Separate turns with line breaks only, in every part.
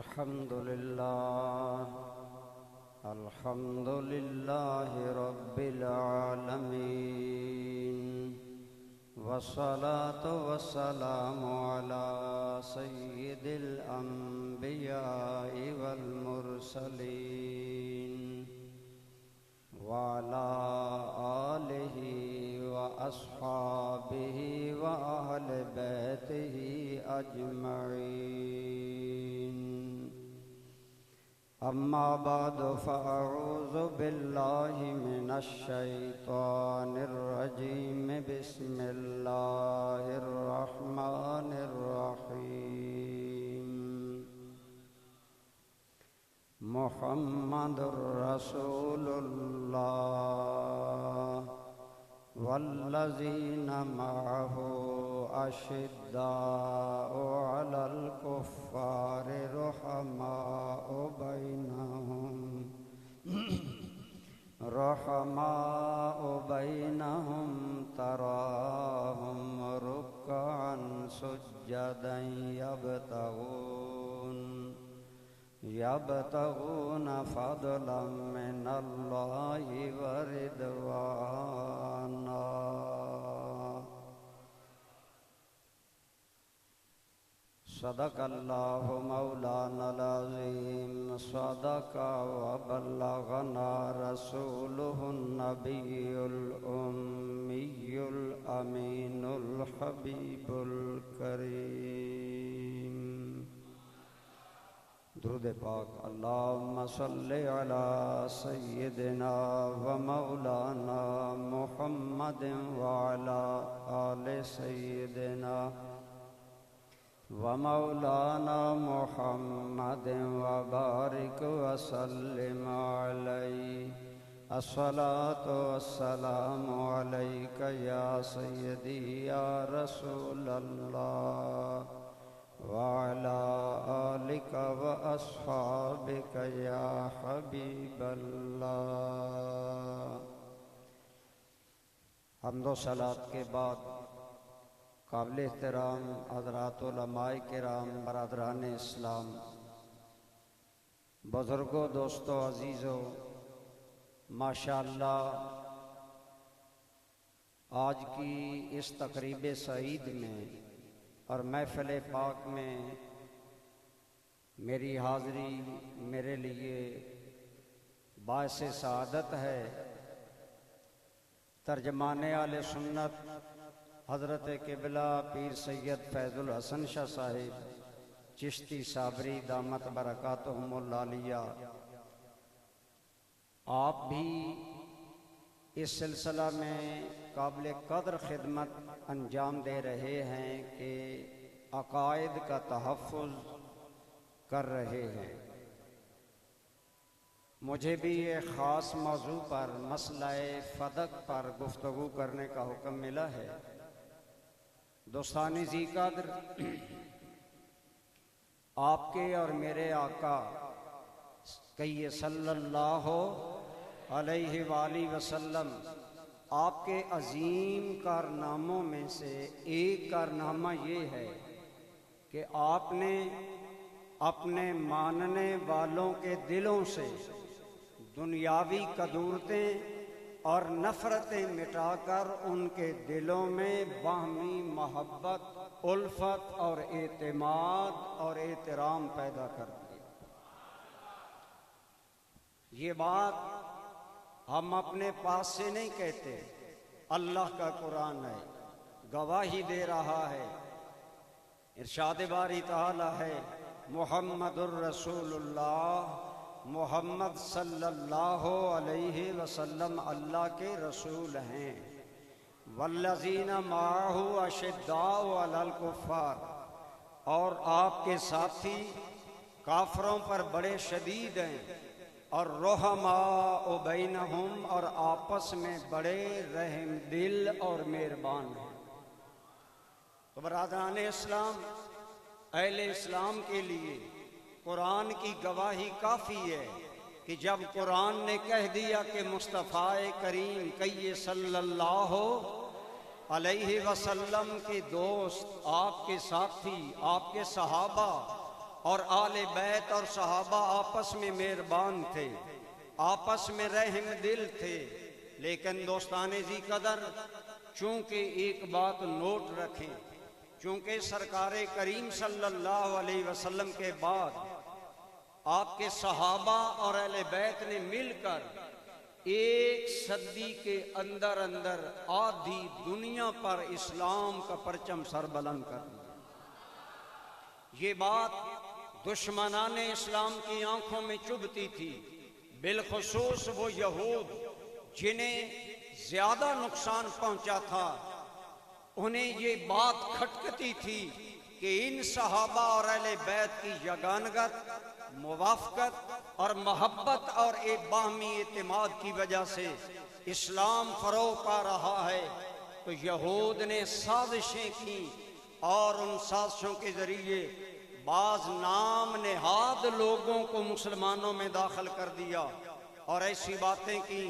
الحمد لله رب العالمين، والصلاة والسلام على سيد الأنبياء والمرسلين وعلى آله وأصحابه وأهل بيته أجمعين. أما بعد فأعوذ بالله من الشيطان الرجيم. بسم الله الرحمن الرحيم. محمد رسول الله والذين معه أشداء على الكفار رحماء بينهم تراهم ركعا سجدا يبتغون فضلا من الله ورضوانا. صدق الله مولانا العظيم. صدق وبلغنا رسوله النبي الأمي الأمين الحبيب الكريم. درود پاک. اللهم صل على سيدنا ومولانا محمد وعلى آل سيدنا ومولانا محمد وبارك وسلم عليه. الصلاة والسلام عليك يا سيدي يا رسول الله وعلى آلك وأصحابك يا حبيب الله. حمد و صلات کے بعد قابل احترام حضرات علماء کرام، برادران اسلام، بزرگوں، دوستوں، عزیزوں، ماشاءاللہ آج کی اس تقریب سعید میں اور محفل پاک میں میری حاضری میرے لیے باعث سعادت ہے. ترجمان اہل سنت حضرت قبلہ پیر سید فیض الحسن شاہ صاحب چشتی صابری دامت برکاتہم العالیہ، آپ بھی اس سلسلہ میں قابل قدر خدمت انجام دے رہے ہیں کہ عقائد کا تحفظ کر رہے ہیں. مجھے بھی ایک خاص موضوع پر، مسئلہ فدق پر گفتگو کرنے کا حکم ملا ہے. دوستان ذی قدر، آپ کے اور میرے آقا کہیے صلی اللہ علیہ وآلہ وسلم، آپ کے عظیم کارناموں میں سے ایک کارنامہ یہ ہے کہ آپ نے اپنے ماننے والوں کے دلوں سے دنیاوی قدورتیں اور نفرتیں مٹا کر ان کے دلوں میں باہمی محبت، الفت اور اعتماد اور احترام پیدا کر دیا. یہ بات ہم اپنے پاس سے نہیں کہتے، اللہ کا قرآن ہے، گواہی دے رہا ہے. ارشاد باری تعالی ہے، محمد الرسول اللہ، محمد صلی اللہ علیہ وسلم اللہ کے رسول ہیں. والذین معہ اشداء علی الکفار، اور آپ کے ساتھی کافروں پر بڑے شدید ہیں، اور رحماء بینہم، اور آپس میں بڑے رحم دل اور مہربان ہیں. تو برادران اسلام، اہل اسلام کے لیے قرآن کی گواہی کافی ہے کہ جب قرآن نے کہہ دیا کہ مصطفیٰ کریم کہیے صلی اللہ علیہ وسلم کے دوست، آپ کے ساتھی، آپ کے صحابہ اور آل بیت اور صحابہ آپس میں مہربان تھے، آپس میں رحم دل تھے، لیکن دوستان ذی قدر چونکہ ایک بات نوٹ رکھیں، چونکہ سرکار کریم صلی اللہ علیہ وسلم کے بعد آپ کے صحابہ اور اہل بیت نے مل کر ایک صدی کے اندر اندر آدھی دنیا پر اسلام کا پرچم سر بلند کر دیا۔ یہ بات دشمنان اسلام کی آنکھوں میں چبھتی تھی، بالخصوص وہ یہود جنہیں زیادہ نقصان پہنچا تھا، انہیں یہ بات کھٹکتی تھی کہ ان صحابہ اور اہل بیت کی یگانگت، موافقت اور محبت اور ایک باہمی اعتماد کی وجہ سے اسلام فروغ پا رہا ہے۔ تو یہود نے سازشیں کی اور ان سازشوں کے ذریعے بعض نام نہاد لوگوں کو مسلمانوں میں داخل کر دیا اور ایسی باتیں کی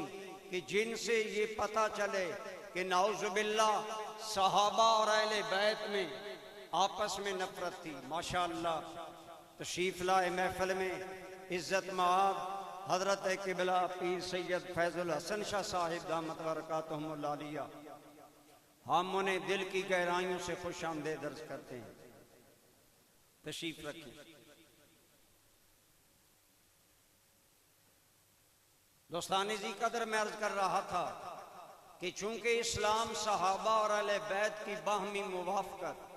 کہ جن سے یہ پتہ چلے کہ نعوذ باللہ صحابہ اور اہل بیت میں آپس میں نفرت تھی۔ ماشاءاللہ تشریف لائے محفل میں عزت مآب حضرت قبلہ پیر سید فیض الحسن شاہ صاحب دامت برکاتہم العالیہ، ہم انہیں دل کی گہرائیوں سے خوش آمدید عرض کرتے ہیں، تشریف رکھیں۔ دوستان ذی قدر میں عرض کر رہا تھا کہ چونکہ اسلام صحابہ اور اہل بیت کی باہمی موافقت،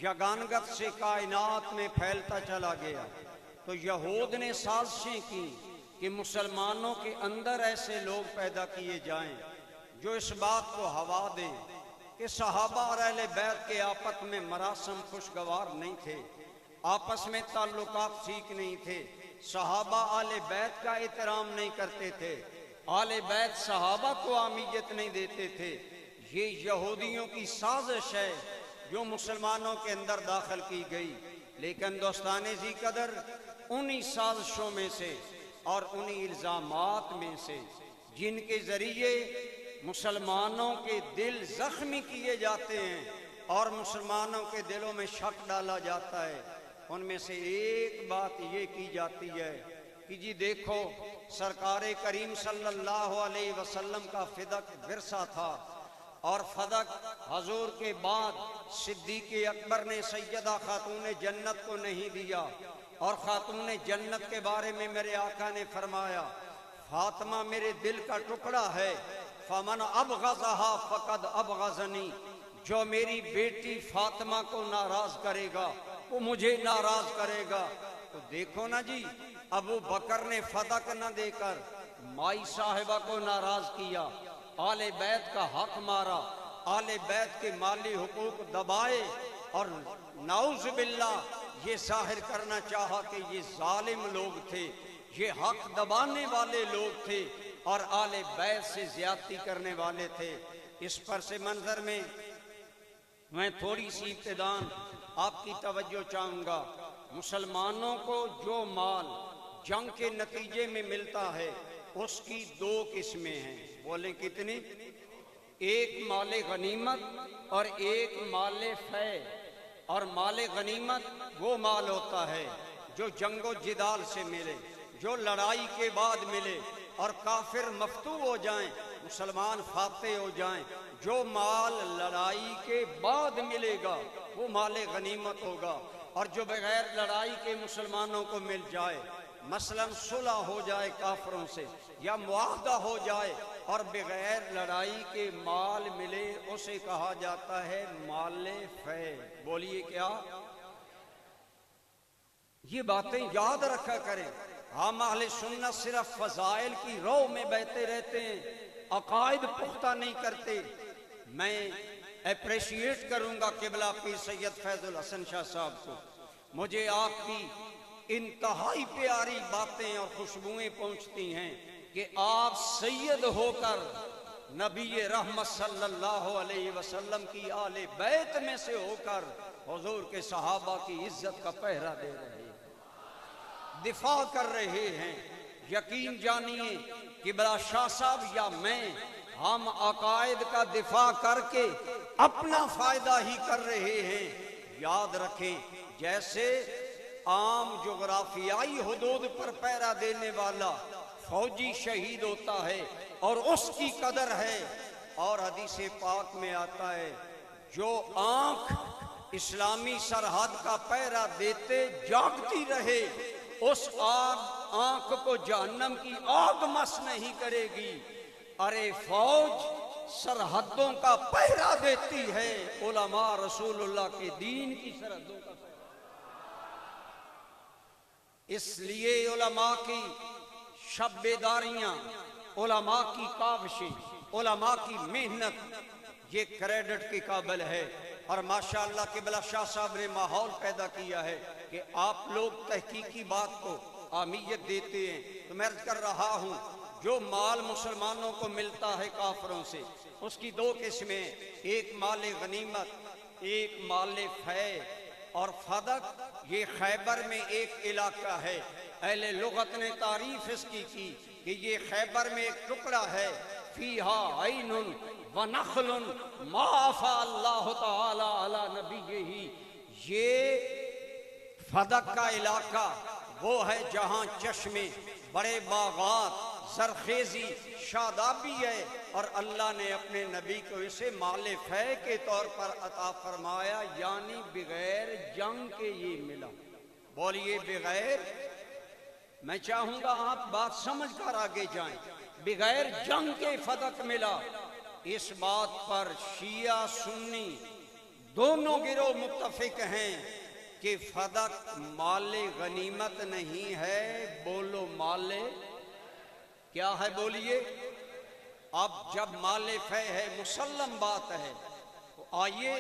یگانگت سے کائنات میں پھیلتا چلا گیا، تو یہود نے سازشیں کی کہ مسلمانوں کے اندر ایسے لوگ پیدا کیے جائیں جو اس بات کو ہوا دیں کہ صحابہ اور اہل بیت کے آپس میں مراسم خوشگوار نہیں تھے، آپس میں تعلقات ٹھیک نہیں تھے، صحابہ اہل بیت کا احترام نہیں کرتے تھے، اہل بیت صحابہ کو اہمیت نہیں دیتے تھے۔ یہ یہودیوں کی سازش ہے جو مسلمانوں کے اندر داخل کی گئی، لیکن دوستان ذی قدر انہی سازشوں میں سے اور انہی الزامات میں سے جن کے ذریعے مسلمانوں کے دل زخمی کیے جاتے ہیں اور مسلمانوں کے دلوں میں شک ڈالا جاتا ہے، ان میں سے ایک بات یہ کی جاتی ہے کہ جی دیکھو سرکار کریم صلی اللہ علیہ وسلم کا فدق ورثہ تھا، اور فدق حضور کے بعد صدیق اکبر نے سیدہ خاتون جنت کو نہیں دیا، اور خاتون جنت کے بارے میں میرے آقا نے فرمایا فاطمہ میرے دل کا ٹکڑا ہے، فمن ابغضھا فقد ابغضنی، جو میری بیٹی فاطمہ کو ناراض کرے گا وہ مجھے ناراض کرے گا۔ تو دیکھو نا جی، ابو بکر نے فدق نہ دے کر مائی صاحبہ کو ناراض کیا، آل بیت کا حق مارا، آل بیت کے مالی حقوق دبائے، اور نعوذ باللہ یہ ظاہر کرنا چاہا کہ یہ ظالم لوگ تھے، یہ حق دبانے والے لوگ تھے اور آل بیت سے زیادتی کرنے والے تھے۔ اس پر سے منظر میں تھوڑی سی ابتدان آپ کی توجہ چاہوں گا۔ مسلمانوں کو جو مال جنگ کے نتیجے میں ملتا ہے اس کی دو قسمیں ہیں، بولیں کتنی؟ ایک مال غنیمت اور ایک مال فے۔ اور مال غنیمت وہ مال ہوتا ہے جو جنگ و جدال سے ملے، جو لڑائی کے بعد ملے اور کافر مفتوح ہو جائیں، مسلمان فاتح ہو جائیں۔ جو مال لڑائی کے بعد ملے گا وہ مال غنیمت ہوگا، اور جو بغیر لڑائی کے مسلمانوں کو مل جائے، مثلا صلح ہو جائے کافروں سے یا معاہدہ ہو جائے اور بغیر لڑائی کے مال ملے، اسے کہا جاتا ہے مال فے۔ بولیے کیا؟ یہ باتیں یاد رکھا کریں۔ ہم اہل سنت صرف فضائل کی رو میں بہتے رہتے ہیں، عقائد پختہ نہیں کرتے۔ میں اپریشیٹ کروں گا قبلہ پیر سید فیض الحسن شاہ صاحب کو، مجھے آپ کی انتہائی پیاری باتیں اور خوشبوئیں پہنچتی ہیں کہ آپ سید ہو کر نبی رحمت صلی اللہ علیہ وسلم کی آل بیت میں سے ہو کر حضور کے صحابہ کی عزت کا پہرا دے رہے ہیں، دفاع کر رہے ہیں۔ یقین جانیے قبلہ شاہ صاحب یا میں، ہم عقائد کا دفاع کر کے اپنا فائدہ ہی کر رہے ہیں۔ یاد رکھیں، جیسے عام جغرافیائی حدود پر پہرا دینے والا فوجی شہید ہوتا ہے اور اس کی قدر ہے. اور حدیث پاک میں آتا ہے جو آنکھ اسلامی سرحد کا پہرا دیتے جاگتی رہے اس آنکھ کو جہنم کی آگ مس نہیں کرے گی. ارے فوج سرحدوں کا پہرا دیتی ہے، علماء رسول اللہ کے دین کی سرحدوں کا پہرا. اس لیے علماء کی شب بیداریاں، علماء کی کاوشیں، علماء کی محنت یہ کریڈٹ کے قابل ہے. اور ماشاءاللہ قبلہ شاہ صاحب نے ماحول پیدا کیا ہے کہ آپ لوگ تحقیقی بات کو اہمیت دیتے ہیں. تو میں عرض کر رہا ہوں جو مال مسلمانوں کو ملتا ہے کافروں سے اس کی دو قسمیں، ایک مال غنیمت، ایک مال فے. اور فدق یہ خیبر میں ایک علاقہ ہے. اہل لغت نے تعریف اس کی کہ یہ خیبر میں ایک ٹکڑا ہے، فیہا عین ونخل ما افا اللہ تعالی علی نبیہ. یہ فدق کا علاقہ وہ ہے جہاں چشمے، بڑے باغات، زرخیزی، شادابی ہے، اور اللہ نے اپنے نبی کو اسے مال فے کے طور پر عطا فرمایا، یعنی بغیر جنگ کے یہ ملا. بولیے بغیر، میں چاہوں گا آپ بات سمجھ کر آگے جائیں. بغیر جنگ کے فدق ملا. اس بات پر شیعہ سنی دونوں گروہ متفق ہیں کہ فدق مال غنیمت نہیں ہے. بولو مال کیا ہے؟ بولیے. اب جب مال فے ہے، مسلم بات ہے، تو آئیے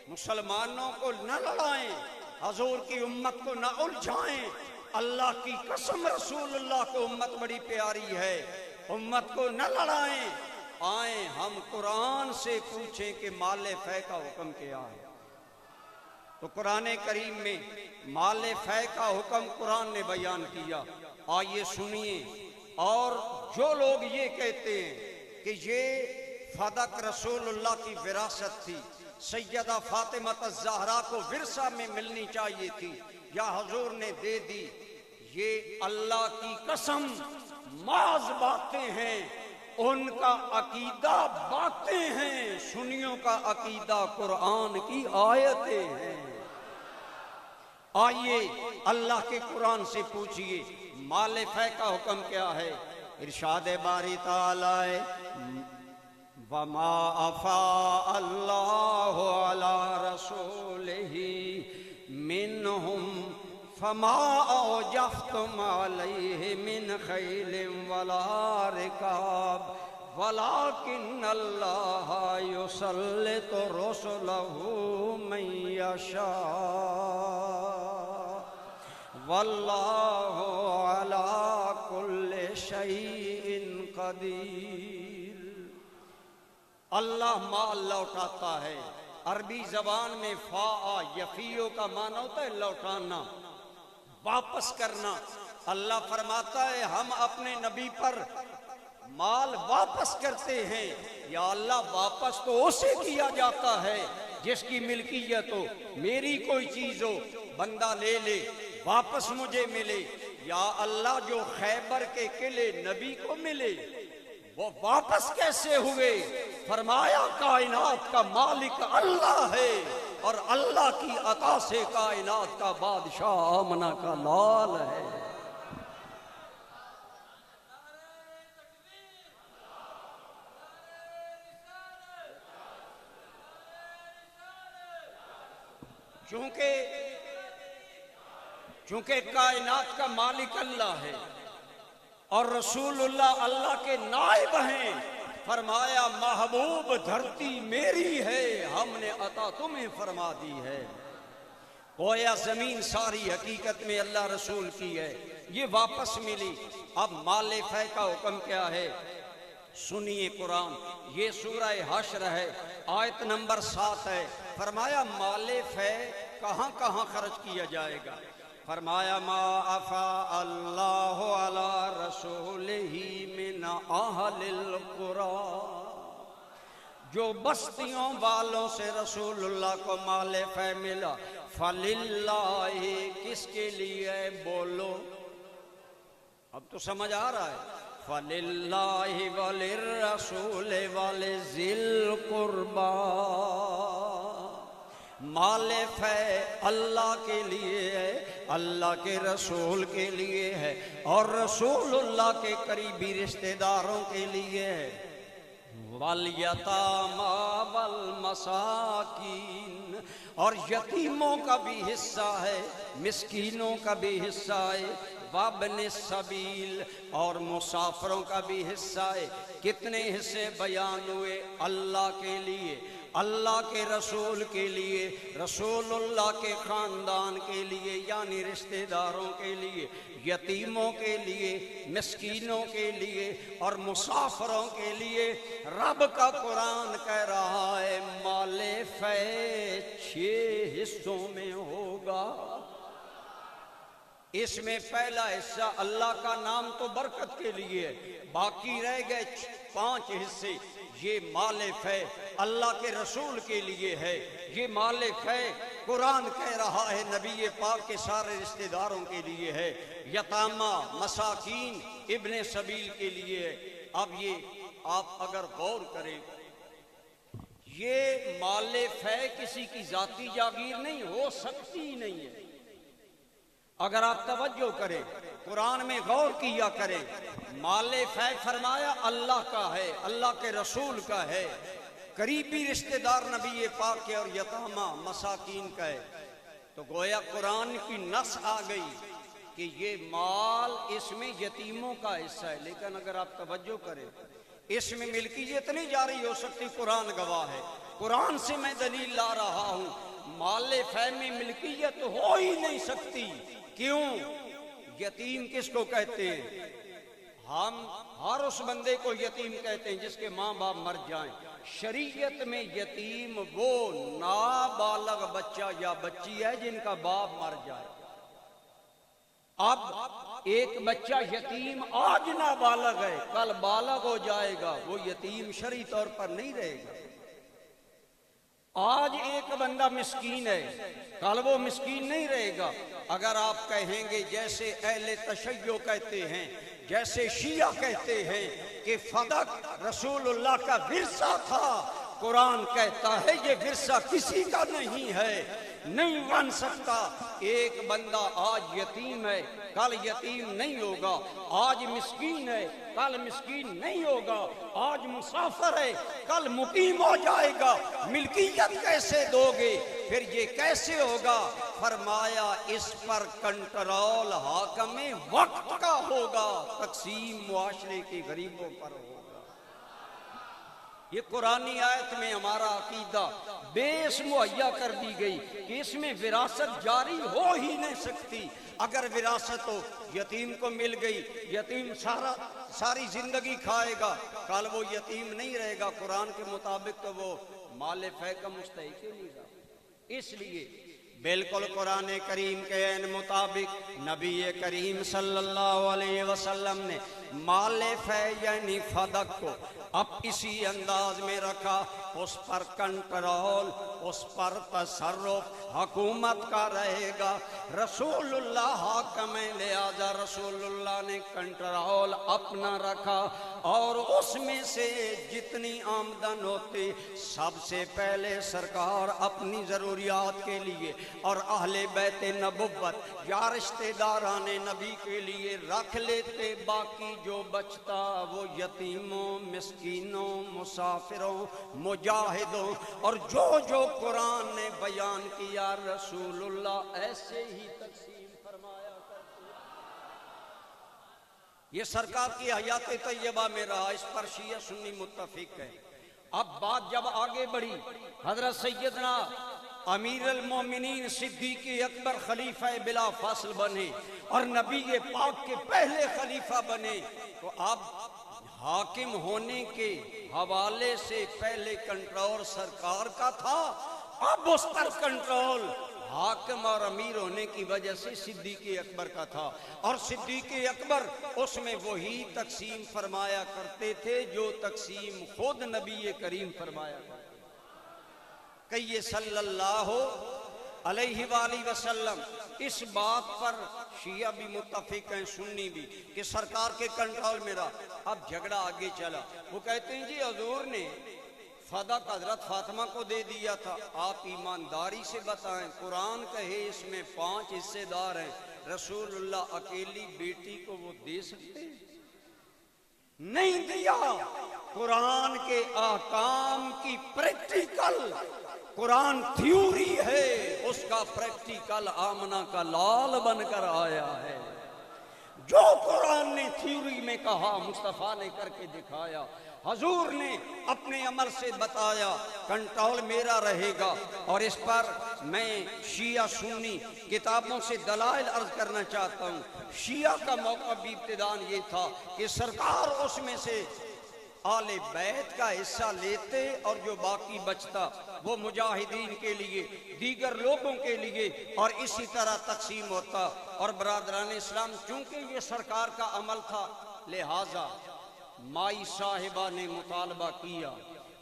مسلمانوں کو نہ لڑائیں، حضور کی امت کو نہ الجھائیں. اللہ کی قسم رسول اللہ کو امت بڑی پیاری ہے، امت کو نہ لڑائیں. آئیں ہم قرآن سے پوچھیں کہ مال فے کا حکم کیا ہے. تو قرآن کریم میں مال فے کا حکم قرآن نے بیان کیا. آئیے سنیے. اور جو لوگ یہ کہتے ہیں کہ یہ فدق رسول اللہ کی وراثت تھی، سیدہ فاطمہ الزہرا کو ورثہ میں ملنی چاہیے تھی یا حضور نے دے دی، یہ اللہ کی قسم محض باتیں ہیں. ان کا عقیدہ باتیں ہیں، سنیوں کا عقیدہ قرآن کی آیتیں ہیں. آئیے اللہ کے قرآن سے پوچھئے مال فے کا حکم کیا ہے. ارشاد باری تعالی وما افاء اللہ علی رسولہ منہم فما اوجفتم علیہ من خیل ولا رکاب ولكن اللہ یسلط رسلہ من یشاء واللہ علی کل شیء قدیر. اللہ مال لوٹاتا ہے. عربی زبان میں فاء یفیو کا معنی ہوتا ہے لوٹانا، واپس کرنا. اللہ فرماتا ہے ہم اپنے نبی پر مال واپس کرتے ہیں. یا اللہ واپس تو اسے کیا جاتا ہے جس کی ملکیت ہو. میری کوئی چیز ہو، بندہ لے لے، واپس مجھے ملے. یا اللہ جو خیبر کے قلعے نبی کو ملے وہ واپس کیسے ہوئے؟ فرمایا کائنات کا مالک اللہ ہے اور اللہ کی عطا سے کائنات کا بادشاہ آمنہ کا لال ہے. چونکہ کائنات کا مالک اللہ ہے اور رسول اللہ اللہ کے نائب ہیں، فرمایا محبوب دھرتی میری ہے، ہم نے عطا تمہیں فرما دی ہے. گویا زمین ساری حقیقت میں اللہ رسول کی ہے، یہ واپس ملی. اب مال فے کا حکم کیا ہے؟ سنیے قرآن. یہ سورہ حشر ہے، آیت نمبر 7 ہے. فرمایا مال فے کہاں کہاں خرچ کیا جائے گا؟ فرمایا ما افاء اللہ علی رسولہ من اہل القرى جو بستیوں والوں سے رسول اللہ کو مال فے ملا، فللہ، کس کے لیے؟ بولو، اب تو سمجھ آ رہا ہے۔ فللہ وللرسول ولذی القربی، مال فے اللہ کے لیے ہے، اللہ کے رسول کے لیے ہے، اور رسول اللہ کے قریبی رشتہ داروں کے لیے ہے۔ والیتامی والمساکین، اور یتیموں کا بھی حصہ ہے، مسکینوں کا بھی حصہ ہے، وابن السبیل، اور مسافروں کا بھی حصہ ہے۔ کتنے حصے بیان ہوئے؟ اللہ کے لیے، اللہ کے رسول کے لیے، رسول اللہ کے خاندان کے لیے یعنی رشتہ داروں کے لیے، یتیموں کے لیے، مسکینوں کے لیے اور مسافروں کے لیے۔ رب کا قرآن کہہ رہا ہے مال فے 6 حصوں میں ہوگا۔ اس میں پہلا حصہ اللہ کا نام تو برکت کے لیے ہے، باقی رہ گئے 5 حصے۔ یہ مال فے اللہ کے رسول کے لیے ہے، یہ مال فے قرآن کہہ رہا ہے نبی پاک کے سارے رشتہ داروں کے لیے ہے، یتامہ، مساکین، ابن سبیل کے لیے ہے۔ اب یہ آپ اگر غور کریں، یہ مال فے کسی کی ذاتی جاگیر نہیں، ہو سکتی نہیں ہے۔ اگر آپ توجہ کریں، قرآن میں غور کیا کریں، مال فے فرمایا اللہ کا ہے، اللہ کے رسول کا ہے، قریبی رشتہ دار نبی پاک کے اور یتامہ مساکین کا ہے، تو گویا قرآن کی نص آ گئی کہ یہ مال اس میں یتیموں کا حصہ ہے۔ لیکن اگر آپ توجہ کریں، اس میں ملکیت نہیں جاری ہو سکتی، قرآن گواہ ہے، قرآن سے میں دلیل لا رہا ہوں، مال فے میں ملکیت ہو ہی نہیں سکتی۔ کیوں؟ یتیم کس کو کہتے ہیں؟ ہم ہر اس بندے کو یتیم کہتے ہیں جس کے ماں باپ مر جائیں۔ شریعت میں یتیم وہ نابالغ بچہ یا بچی ہے جن کا باپ مر جائے۔ اب ایک بچہ یتیم آج نابالغ ہے، کل بالغ ہو جائے گا، وہ یتیم شرعی طور پر نہیں رہے گا۔ آج ایک بندہ مسکین ہے، کل وہ مسکین نہیں رہے گا۔ اگر آپ کہیں گے جیسے اہل تشیع کہتے ہیں، جیسے شیعہ کہتے ہیں کہ فدق رسول اللہ کا ورثہ تھا، قرآن کہتا ہے یہ ورثہ کسی کا نہیں ہے، نہیں بن سکتا۔ ایک بندہ آج یتیم ہے، کل یتیم نہیں ہوگا، آج مسکین ہے، کل مسکین نہیں ہوگا، آج مسافر ہے، کل مقیم ہو جائے گا۔ ملکیت کیسے دو گے؟ پھر یہ کیسے ہوگا؟ فرمایا اس پر کنٹرول حاکم وقت کا ہوگا، تقسیم معاشرے کے غریبوں پر ہوگا۔ یہ قرآنی آیت میں ہمارا عقیدہ بیس مہیا کر دی گئی کہ اس میں وراثت جاری ہو ہی نہیں سکتی۔ اگر وراثت ہو، یتیم کو مل گئی، یتیم ساری زندگی کھائے گا، کل وہ یتیم نہیں رہے گا، قرآن کے مطابق تو وہ مال فے کا مستحق ہی نہیں رہا۔ اس لیے بالکل قرآن کریم کے عین مطابق نبی کریم صلی اللہ علیہ وسلم نے مال فے یعنی فدق کو اب اسی انداز میں رکھا، اس پر کنٹرول، اس پر تصرف حکومت کا رہے گا۔ رسول اللہ حاکم ہے، لہذا رسول اللہ نے کنٹرول اپنا رکھا، اور اس میں سے جتنی آمدن ہوتی سب سے پہلے سرکار اپنی ضروریات کے لیے اور اہل بیت نبوت یا رشتہ داران نبی کے لیے رکھ لیتے، باقی جو بچتا وہ یتیموں، مسکینوں، مسافروں، مجاہدوں اور جو قرآن نے بیان کیا رسول اللہ ایسے ہی تقسیم فرمایا کرتے۔ یہ سرکار کی حیات طیبہ میں رہا، اس پر شیعہ سنی متفق ہے۔ اب بات جب آگے بڑھی، حضرت سیدنا امیر المومنین صدیق اکبر خلیفہ بلا فاصل بنے اور نبی پاک کے پہلے خلیفہ بنے، تو اب حاکم ہونے کے حوالے سے پہلے کنٹرول سرکار کا تھا، اب اس پر کنٹرول حاکم اور امیر ہونے کی وجہ سے صدیق اکبر کا تھا، اور صدیق اکبر اس میں وہی تقسیم فرمایا کرتے تھے جو تقسیم خود نبی کریم فرمایا کرتے تھے۔ کہیے صلی اللہ علیہ وآلہ وسلم۔ اس بات پر شیعہ بھی متفق ہیں، سنی بھی، کہ سرکار کے کنٹرول میں رہا۔ اب جھگڑا آگے چلا، وہ کہتے ہیں جی حضور نے صدق حضرت فاطمہ کو دے دیا تھا، آپ ایمانداری سے بتائیں، قرآن کہے اس میں 5 حصے دار ہیں، رسول اللہ اکیلی بیٹی کو وہ دے سکتے ہیں؟ نہیں دیا۔ قرآن کے احکام کی پریکٹیکل، قرآن تھیوری ہے، اس کا پریکٹیکل آمنہ کا لال بن کر آیا ہے۔ جو قرآن نے تھیوری میں کہا مصطفیٰ نے کر کے دکھایا، حضور نے اپنے عمل سے بتایا، کنٹرول میرا رہے گا۔ اور اس پر میں شیعہ سنی کتابوں سے دلائل عرض کرنا چاہتا ہوں۔ شیعہ کا موقع بھی ابتداءً یہ تھا کہ سرکار اس میں سے آل بیت کا حصہ لیتے، اور جو باقی بچتا وہ مجاہدین کے لیے، دیگر لوگوں کے لیے، اور اسی طرح تقسیم ہوتا۔ اور برادران اسلام، چونکہ یہ سرکار کا عمل تھا، لہٰذا مائی صاحبہ نے مطالبہ کیا۔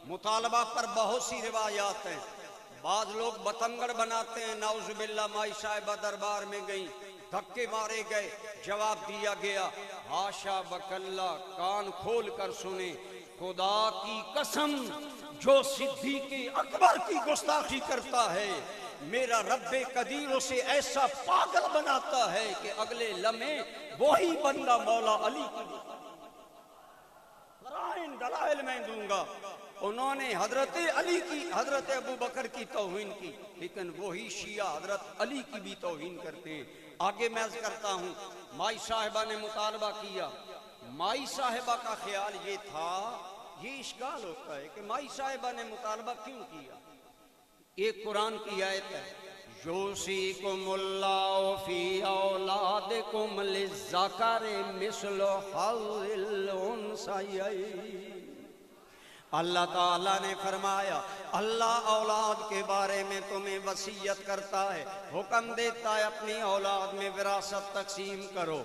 مطالبہ پر بہت سی روایات ہیں، بعض لوگ بتنگڑ بناتے ہیں، نعوذ باللہ مائی صاحبہ دربار میں گئیں، دھکے مارے گئے، جواب دیا گیا ہاشا بکلہ، کان کھول کر سنیں، خدا کی قسم جو صدیق اکبر کی گستاخی کرتا ہے، میرا رب قدیر اسے ایسا پاگل بناتا ہے کہ اگلے لمحے وہی بندہ مولا علی کی دلائل میں دوں گا۔ انہوں نے حضرت علی کی، حضرت ابو بکر کی توہین کی، لیکن وہی شیعہ حضرت علی کی بھی توہین کرتے ہیں۔ آگے میں عرض کرتا ہوں، مائی صاحبہ نے مطالبہ کیا۔ مائی صاحبہ کا خیال یہ تھا، یہ اشکال ہوتا ہے کہ مائی صاحبہ نے مطالبہ کیوں کیا؟ ایک قرآن کی آیت ہے، یوصیکم اللہ فی اولادکم للذکر مثل حظ الانثیین۔ اللہ تعالیٰ نے فرمایا، اللہ اولاد کے بارے میں تمہیں وصیت کرتا ہے، حکم دیتا ہے اپنی اولاد میں وراثت تقسیم کرو،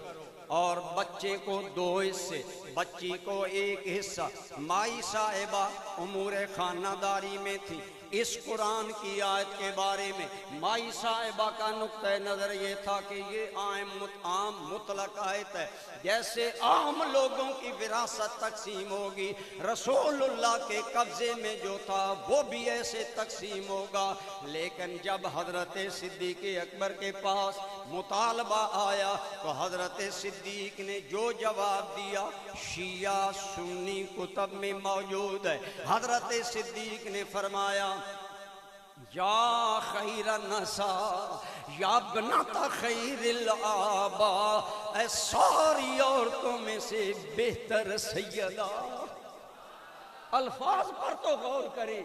اور بچے کو 2 حصے، بچی کو 1 حصہ۔ مائی صاحبہ امور خانہ داری میں تھی۔ اس قرآن کی آیت کے بارے میں مائی صاحبہ کا نقطہ نظر یہ تھا کہ یہ عام مطلق آیت ہے، جیسے عام لوگوں کی وراثت تقسیم ہوگی، رسول اللہ کے قبضے میں جو تھا وہ بھی ایسے تقسیم ہوگا۔ لیکن جب حضرت صدیق اکبر کے پاس مطالبہ آیا تو حضرت صدیق نے جو جواب دیا شیعہ سنی کتب میں موجود ہے۔ حضرت صدیق نے فرمایا، یا خیر النساء یا بنت خیر الآباء، اے ساری عورتوں میں سے بہتر سیدہ۔ الفاظ پر تو غور کریں،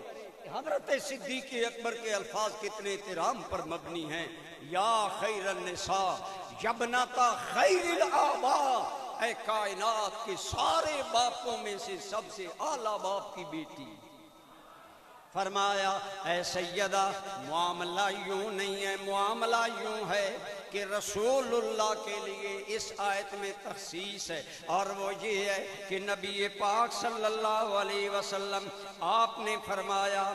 حضرت صدیق اکبر کے الفاظ کتنے احترام پر مبنی ہیں۔ یا خیر النساء یا بنت خیر الآباء، اے کائنات کے سارے باپوں میں سے سب سے اعلیٰ باپ کی بیٹی۔ فرمایا، اے سیدہ، معاملہ یوں نہیں ہے، معاملہ یوں ہے کہ رسول اللہ کے لیے اس آیت میں تخصیص ہے، اور وہ یہ ہے کہ نبی پاک صلی اللہ علیہ وسلم آپ نے فرمایا،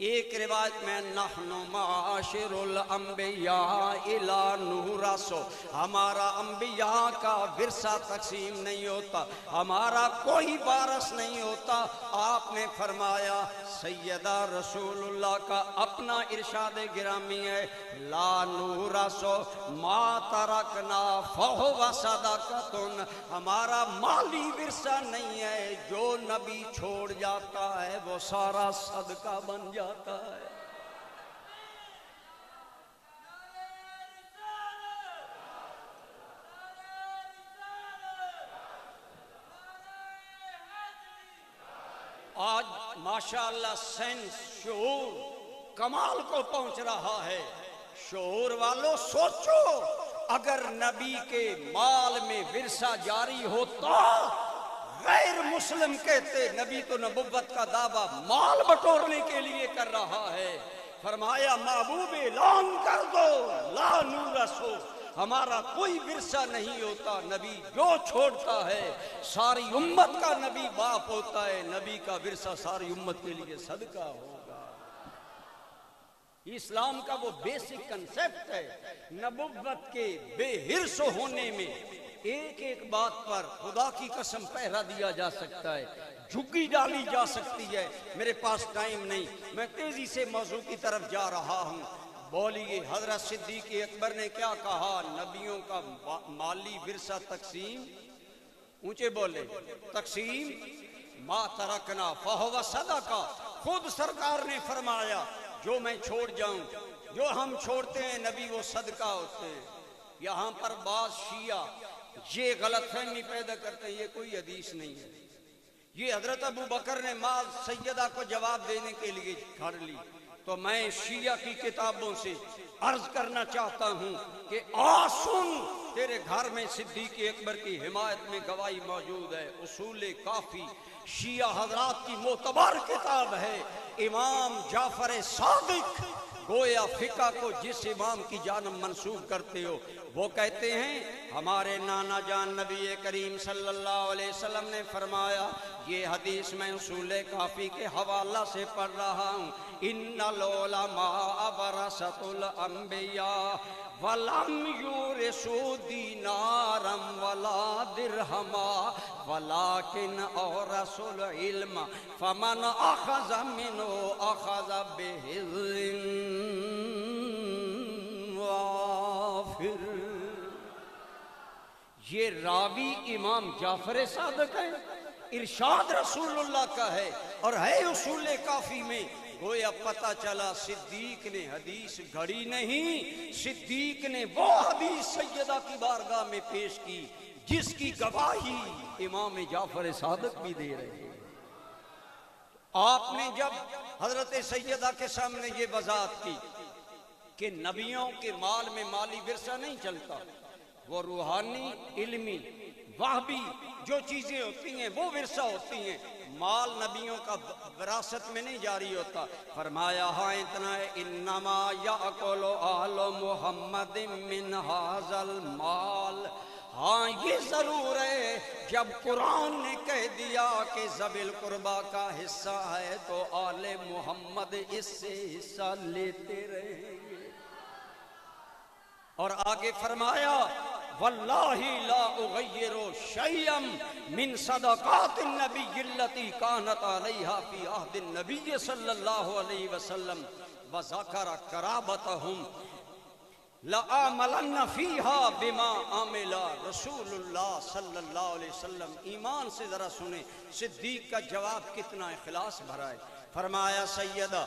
ایک روایت میں نحن معاشر الانبیاء الا نورث، ہمارا انبیاء کا ورثہ تقسیم نہیں ہوتا، ہمارا کوئی وارث نہیں ہوتا۔ آپ نے فرمایا، سیدہ رسول اللہ کا اپنا ارشاد گرامی ہے، لا نورث ما ترکنا فہو صدقۃ، ہمارا مالی ورثہ نہیں ہے، جو نبی چھوڑ جاتا ہے وہ سارا صدقہ بن جاتا ہے۔ آج ماشاءاللہ سینس، شعور کمال کو پہنچ رہا ہے۔ شعور والوں سوچو، اگر نبی کے مال میں ورثہ جاری ہوتا، غیر مسلم کہتے نبی تو نبوت کا دعویٰ مال بٹورنے کے لیے کر رہا ہے، فرمایا محبوب اعلان کر دو لا نورثو، ہمارا کوئی ورثہ نہیں ہوتا، نبی جو چھوڑتا ہے ساری امت کا نبی باپ ہوتا ہے، نبی کا ورثہ ساری امت کے لیے صدقہ ہوگا۔ اسلام کا وہ بیسک کنسپٹ ہے۔ نبوت کے بے حرص ہونے میں ایک ایک بات پر خدا کی قسم پہرا دیا جا سکتا ہے، جھگی ڈالی جا سکتی ہے۔ میرے پاس ٹائم نہیں، میں تیزی سے موضوع کی طرف جا رہا ہوں۔ بولیے حضرت صدیق اکبر نے کیا کہا؟ نبیوں کا مالی ورثہ تقسیم، اونچے بولے، تقسیم ما ترکنا فہو صدقہ۔ خود سرکار نے فرمایا جو میں چھوڑ جاؤں، جو ہم چھوڑتے ہیں نبی وہ صدقہ ہوتے ہیں۔ یہاں پر بعض شیعہ یہ غلط فہمی پیدا کرتے ہیں، یہ کوئی حدیث نہیں ہے۔ یہ حضرت ابو بکر نے ماں سیدہ کو جواب دینے کے لیے گھڑ لی، تو میں شیعہ کی کتابوں سے عرض کرنا چاہتا ہوں کہ سن، تیرے گھر میں صدیق اکبر کی حمایت میں گواہی موجود ہے۔ اصول کافی شیعہ حضرات کی معتبر کتاب ہے۔ امام جعفر صادق، گویا فقہ کو جس امام کی جانب منسوب کرتے ہو، وہ کہتے ہیں ہمارے نانا جان نبی کریم صلی اللہ علیہ وسلم نے فرمایا، یہ حدیث میں اصول کافی کے حوالہ سے پڑھ رہا ہوں، ان العلماء ورثۃ الانبیاء ولم یورثوا دینارا ولا درہما ولکن اورثوا العلم فمن اخذ منہ اخذ بحظ وافر۔ یہ راوی امام جعفر صادق ہے، ارشاد رسول اللہ کا ہے اور ہے اصول کافی میں۔ گویا پتہ چلا صدیق نے حدیث گھڑی نہیں، صدیق نے وہ حدیث سیدہ کی بارگاہ میں پیش کی جس کی گواہی امام جعفر صادق بھی دے رہے ہیں۔ آپ نے جب حضرت سیدہ کے سامنے یہ وضاحت کی کہ نبیوں کے مال میں مالی ورثہ نہیں چلتا، وہ روحانی، علمی، وہبی جو چیزیں ہوتی ہیں وہ ورثہ ہوتی ہیں، مال نبیوں کا وراثت میں نہیں جاری ہوتا۔ فرمایا ہاں اتنا ہے، انما یاکل آل محمد من ھذا المال۔ ہاں یہ ضرور ہے جب قرآن نے کہہ دیا کہ ذوی القربیٰ کا حصہ ہے تو آل محمد اس سے حصہ لیتے رہیں گے۔ اور آگے فرمایا واللہ لا اغیر شیئا من صدقات النبی التي كانت علیہا فی عہد النبی صلی اللہ علیہ وسلم وذکر قرابتہم لآملن فیہا بما عمل رسول اللہ صلی اللہ علیہ وسلم۔ ایمان سے ذرا سنیں صدیق کا جواب کتنا اخلاص بھرا ہے۔ فرمایا سیدہ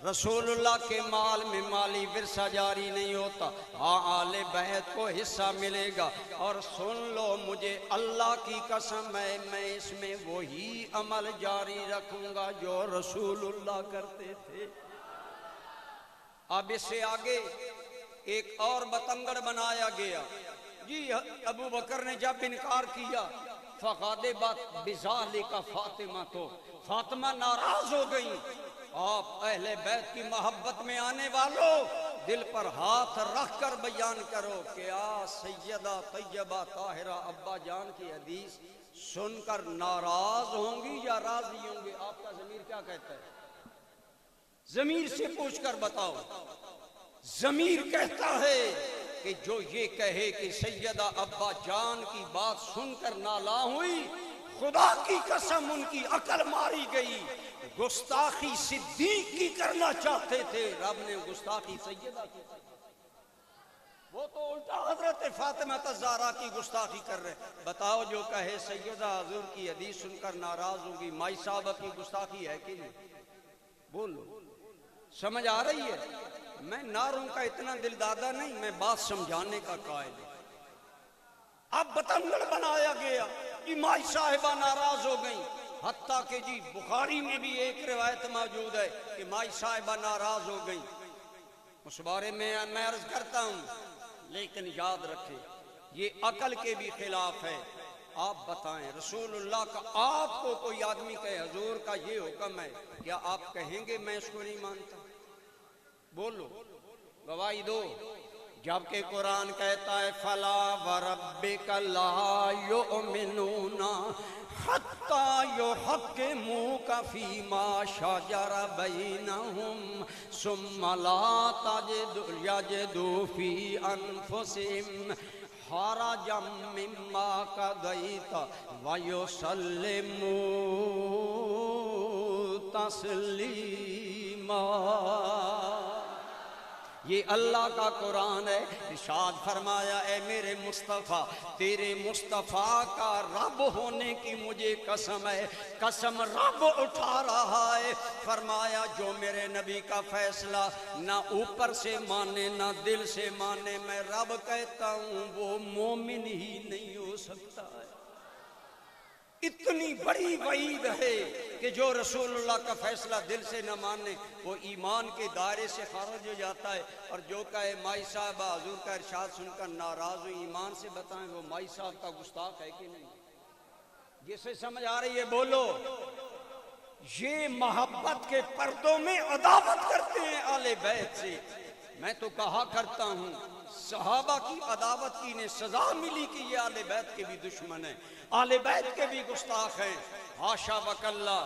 رسول اللہ کے مال میں مالی ورثہ جاری نہیں ہوتا، ہاں آل بیت کو حصہ ملے گا، اور سن لو مجھے اللہ کی قسم ہے میں اس میں وہی عمل جاری رکھوں گا جو رسول اللہ کرتے تھے۔ اب اس سے آگے ایک اور بتنگڑ بنایا گیا، جی ابو بکر نے جب انکار کیا فغضبت بذالک فاطمہ، تو فاطمہ ناراض ہو گئی۔ آپ اہل بیت کی محبت میں آنے والوں دل پر ہاتھ رکھ کر بیان کرو کہ سیدہ طیبہ طاہرہ ابا جان کی حدیث سن کر ناراض ہوں گی یا راضی ہوں گی؟ آپ کا ضمیر کیا کہتا ہے؟ ضمیر سے پوچھ کر بتاؤ۔ ضمیر کہتا ہے کہ جو یہ کہے کہ سیدہ ابا جان کی بات سن کر نالا ہوئی، خدا کی قسم ان کی عقل ماری گئی۔ گستاخی صدیق کی کرنا چاہتے تھے، رب نے گستاخی سیدہ کی، وہ تو الٹا حضرت فاطمہ الزہرا کی گستاخی کر رہے۔ بتاؤ جو کہے سیدہ حضور کی حدیث سن کر ناراض ہوگی، مائی صاحبہ کی گستاخی ہے کہ نہیں؟ بولو، سمجھ آ رہی ہے؟ میں نعروں کا اتنا دل دادا نہیں، میں بات سمجھانے کا قائل ہوں۔ اب بتنگڑ بنایا گیا کہ مائی صاحبہ ناراض ہو گئیں، حتیٰ کہ جی بخاری میں بھی ایک روایت موجود ہے کہ مائی صاحبہ ناراض ہو گئیں۔ اس بارے میں عرض کرتا ہوں، لیکن یاد رکھیں یہ عقل کے بھی خلاف ہے۔ آپ بتائیں رسول اللہ کا آپ کو کوئی آدمی کہے حضور کا یہ حکم ہے، کیا آپ کہیں گے میں اس کو نہیں مانتا؟ بولو گواہی دو، جبکہ قرآن کہتا ہے فلا وربک لا یؤمنون حتی یحکموک فیما شجر بینہم ثم لا یجدوا فی انفسہم حرجا مما قضیت ویسلموا تسلیما۔ یہ اللہ کا قرآن ہے۔ ارشاد فرمایا اے میرے مصطفیٰ، تیرے مصطفیٰ کا رب ہونے کی مجھے قسم ہے، قسم رب اٹھا رہا ہے۔ فرمایا جو میرے نبی کا فیصلہ نہ اوپر سے مانے نہ دل سے مانے، میں رب کہتا ہوں وہ مومن ہی نہیں ہو سکتا ہے۔ اتنی بڑی وعید ہے کہ جو رسول اللہ کا فیصلہ دل سے نہ مانے وہ ایمان کے دائرے سے خارج ہو جاتا ہے، اور جو کہے مائی صاحبہ حضور کا ارشاد سن کر ناراض ہو ایمان سے بتائیں وہ مائی صاحب کا گستاخ ہے کہ نہیں؟ جسے سمجھ آ رہی ہے بولو۔ یہ محبت کے پردوں میں عداوت کرتے ہیں آل بیت سے۔ میں تو کہا کرتا ہوں صحابہ کی عداوت کی انہیں سزا ملی کہ یہ آل بیت کے بھی دشمن ہیں، آل بیت کے بھی گستاخ ہیں، حاشا وکلا۔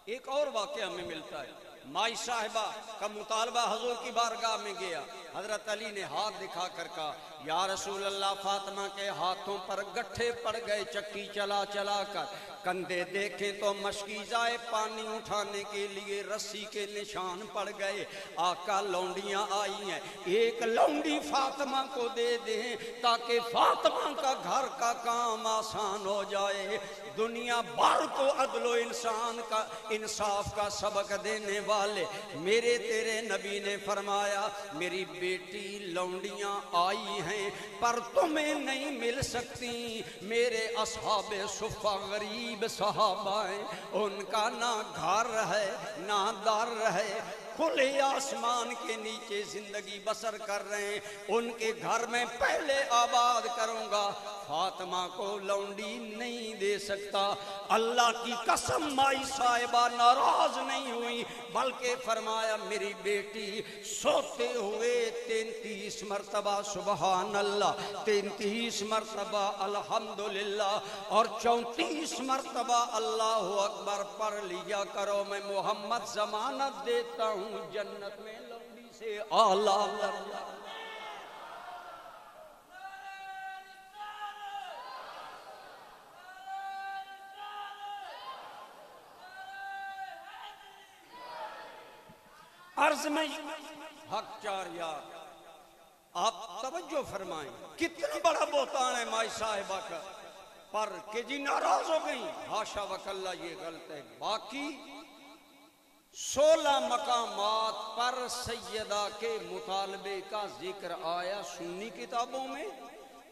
ایک اور واقعہ ہمیں ملتا ہے، مائی صاحبہ کا مطالبہ حضور کی بارگاہ میں گیا، حضرت علی نے ہاتھ دکھا کر کہا یا رسول اللہ فاطمہ کے ہاتھوں پر گٹھے پڑ گئے چکی چلا چلا کر، کندھے دیکھیں تو مشکیزائے پانی اٹھانے کے لیے رسی کے نشان پڑ گئے۔ آقا لونڈیاں آئی ہیں، ایک لونڈی فاطمہ کو دے دیں تاکہ فاطمہ کا گھر کا کام آسان ہو جائے۔ دنیا بھر کو عدل و انصاف کا سبق دینے والے میرے تیرے نبی نے فرمایا میری بیٹی لونڈیاں آئی ہیں پر تمہیں نہیں مل سکتی۔ میرے اصحاب صفہ غریب صحابہ ہیں، ان کا نہ گھر ہے نہ در ہے، کھلے آسمان کے نیچے زندگی بسر کر رہے ہیں، ان کے گھر میں پہلے آباد کروں گا، فاطمہ کو لونڈی نہیں دے سکتا۔ اللہ کی قسم مائی صاحبہ ناراض نہیں ہوئی بلکہ فرمایا میری بیٹی سوتے ہوئے 33 مرتبہ سبحان اللہ، 33 مرتبہ الحمدللہ اور 34 مرتبہ اللہ اکبر پڑھ لیا کرو، میں محمد ضمانت دیتا ہوں جنت میں لونڈی سے اعلیٰ درجہ۔ عرض میں حق چار یار آپ توجہ فرمائیں، کتنا بڑا بہتان ہے مائی صاحبہ کا، پر کہ جی ناراض ہو گئی، حاشا وکلا یہ غلط ہے۔ باقی 16 مقامات پر سیدہ کے مطالبے کا ذکر آیا سنی کتابوں میں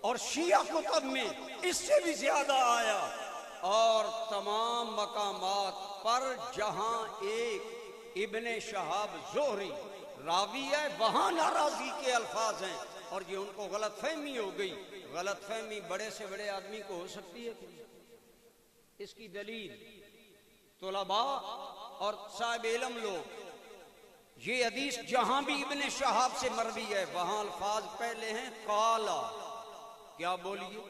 اور شیعہ کتب میں اس سے بھی زیادہ آیا، اور تمام مقامات پر جہاں ایک ابن شہاب زہری راوی ہے وہاں ناراضی کے الفاظ ہیں، اور یہ ان کو غلط فہمی ہو گئی۔ غلط فہمی بڑے سے بڑے آدمی کو ہو سکتی ہے، اس کی دلیل طلباء اور صاحب علم لوگ، یہ حدیث جہاں بھی ابن شہاب سے مروی ہے وہاں الفاظ پہلے ہیں قالا، کیا بولیے؟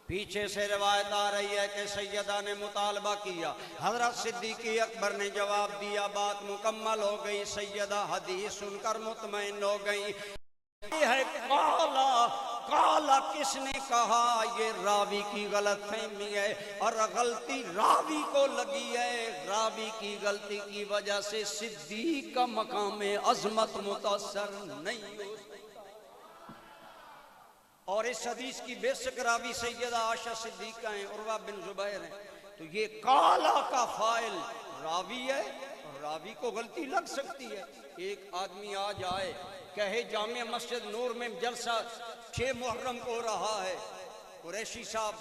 پیچھے سے روایت آ رہی ہے کہ سیدہ نے مطالبہ کیا، حضرت صدیق اکبر نے جواب دیا، بات مکمل ہو گئی، سیدہ حدیث سن کر مطمئن ہو گئی۔ یہ ہے قالا، قالا کس نے کہا؟ یہ راوی کی غلط فہمی ہے، اور غلطی راوی کو لگی ہے، راوی کی غلطی کی وجہ سے صدیق کا مقام عظمت متاثر نہیں ہو سکتا۔ اور اس حدیث کی بے شک راوی سیدہ عائشہ صدیقہ ہیں، عروہ بن زبیر ہیں، تو یہ قالا کا فاعل راوی ہے، اور راوی کو غلطی لگ سکتی ہے۔ ایک آدمی آ جائے کہے جامع مسجد نور میں جلسہ 6 محرم کو ہو رہا ہے، قریشی صاحب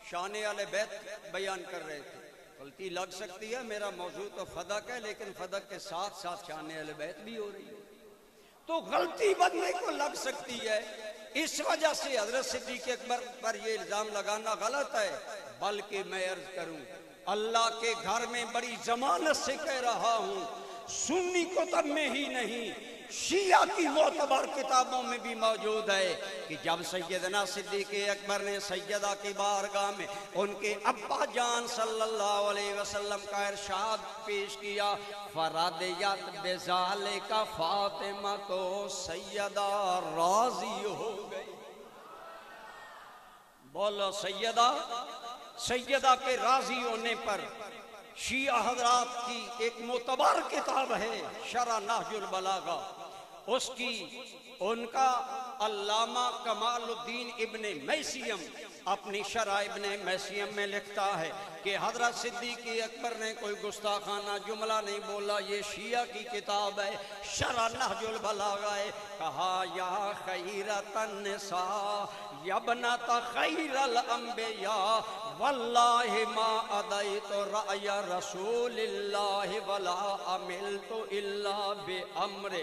شان اہل بیت بیان کر رہے تھے، غلطی لگ سکتی ہے، میرا موضوع تو فدق ہے لیکن فدق کے ساتھ ساتھ شان اہل بیت بھی ہو رہی ہے، تو غلطی بندے کو لگ سکتی ہے۔ اس وجہ سے حضرت صدیق اکبر پر یہ الزام لگانا غلط ہے، بلکہ میں عرض کروں اللہ کے گھر میں بڑی ضمانت سے کہہ رہا ہوں سنی کتب میں ہی نہیں شیعہ کی معتبر کتابوں میں بھی موجود ہے کہ جب سیدنا صدیق اکبر نے سیدہ کی بارگاہ میں ان کے ابا جان صلی اللہ علیہ وسلم کا ارشاد پیش کیا، فرادیت بذالک فاطمہ تو سیدہ راضی ہو گئی۔ بولو سیدہ کے راضی ہونے پر شیعہ حضرات کی ایک معتبر کتاب ہے شرح نہج البلاغہ، اس کی ان کا علامہ کمال الدین ابن میسیم اپنی شرح ابن میسیم میں لکھتا ہے کہ حضرت صدیق اکبر نے کوئی گستاخانہ جملہ نہیں بولا، یہ شیعہ کی کتاب ہے شرح نہج البلاغہ ہے۔ کہا یا خیرۃ النساء یا بنت خیر الانبیاء واللہ ما ادیت رأی رسول اللہ ولا عملت الا بامر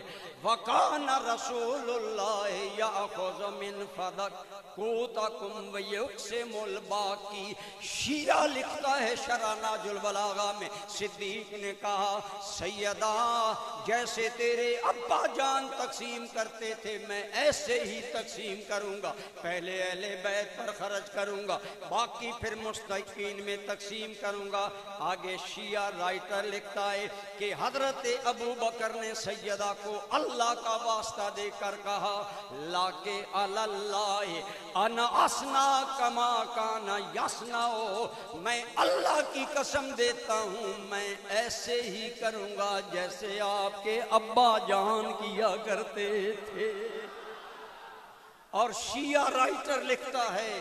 وکان رسول اللہ یأخذ من فضق قوتکم ویقسم الباقی۔ شیعہ لکھتا ہے شرح نہج البلاغہ میں، صدیق نے کہا سیدہ جیسے تیرے ابا جان تقسیم کرتے تھے میں ایسے ہی تقسیم کروں گا، پہلے اہل بیت پر خرچ کروں گا، باقی پھر مستحقین میں تقسیم کروں گا۔ آگے شیعہ رائٹر لکھتا ہے کہ حضرت ابو بکر نے سیدہ کو اللہ کا واسطہ دے کر کہا لاکے اللہ انا اسنا کما کانا یسناؤ، میں اللہ کی قسم دیتا ہوں میں ایسے ہی کروں گا جیسے آپ کے ابا جان کیا کرتے تھے۔ اور شیعہ رائٹر لکھتا ہے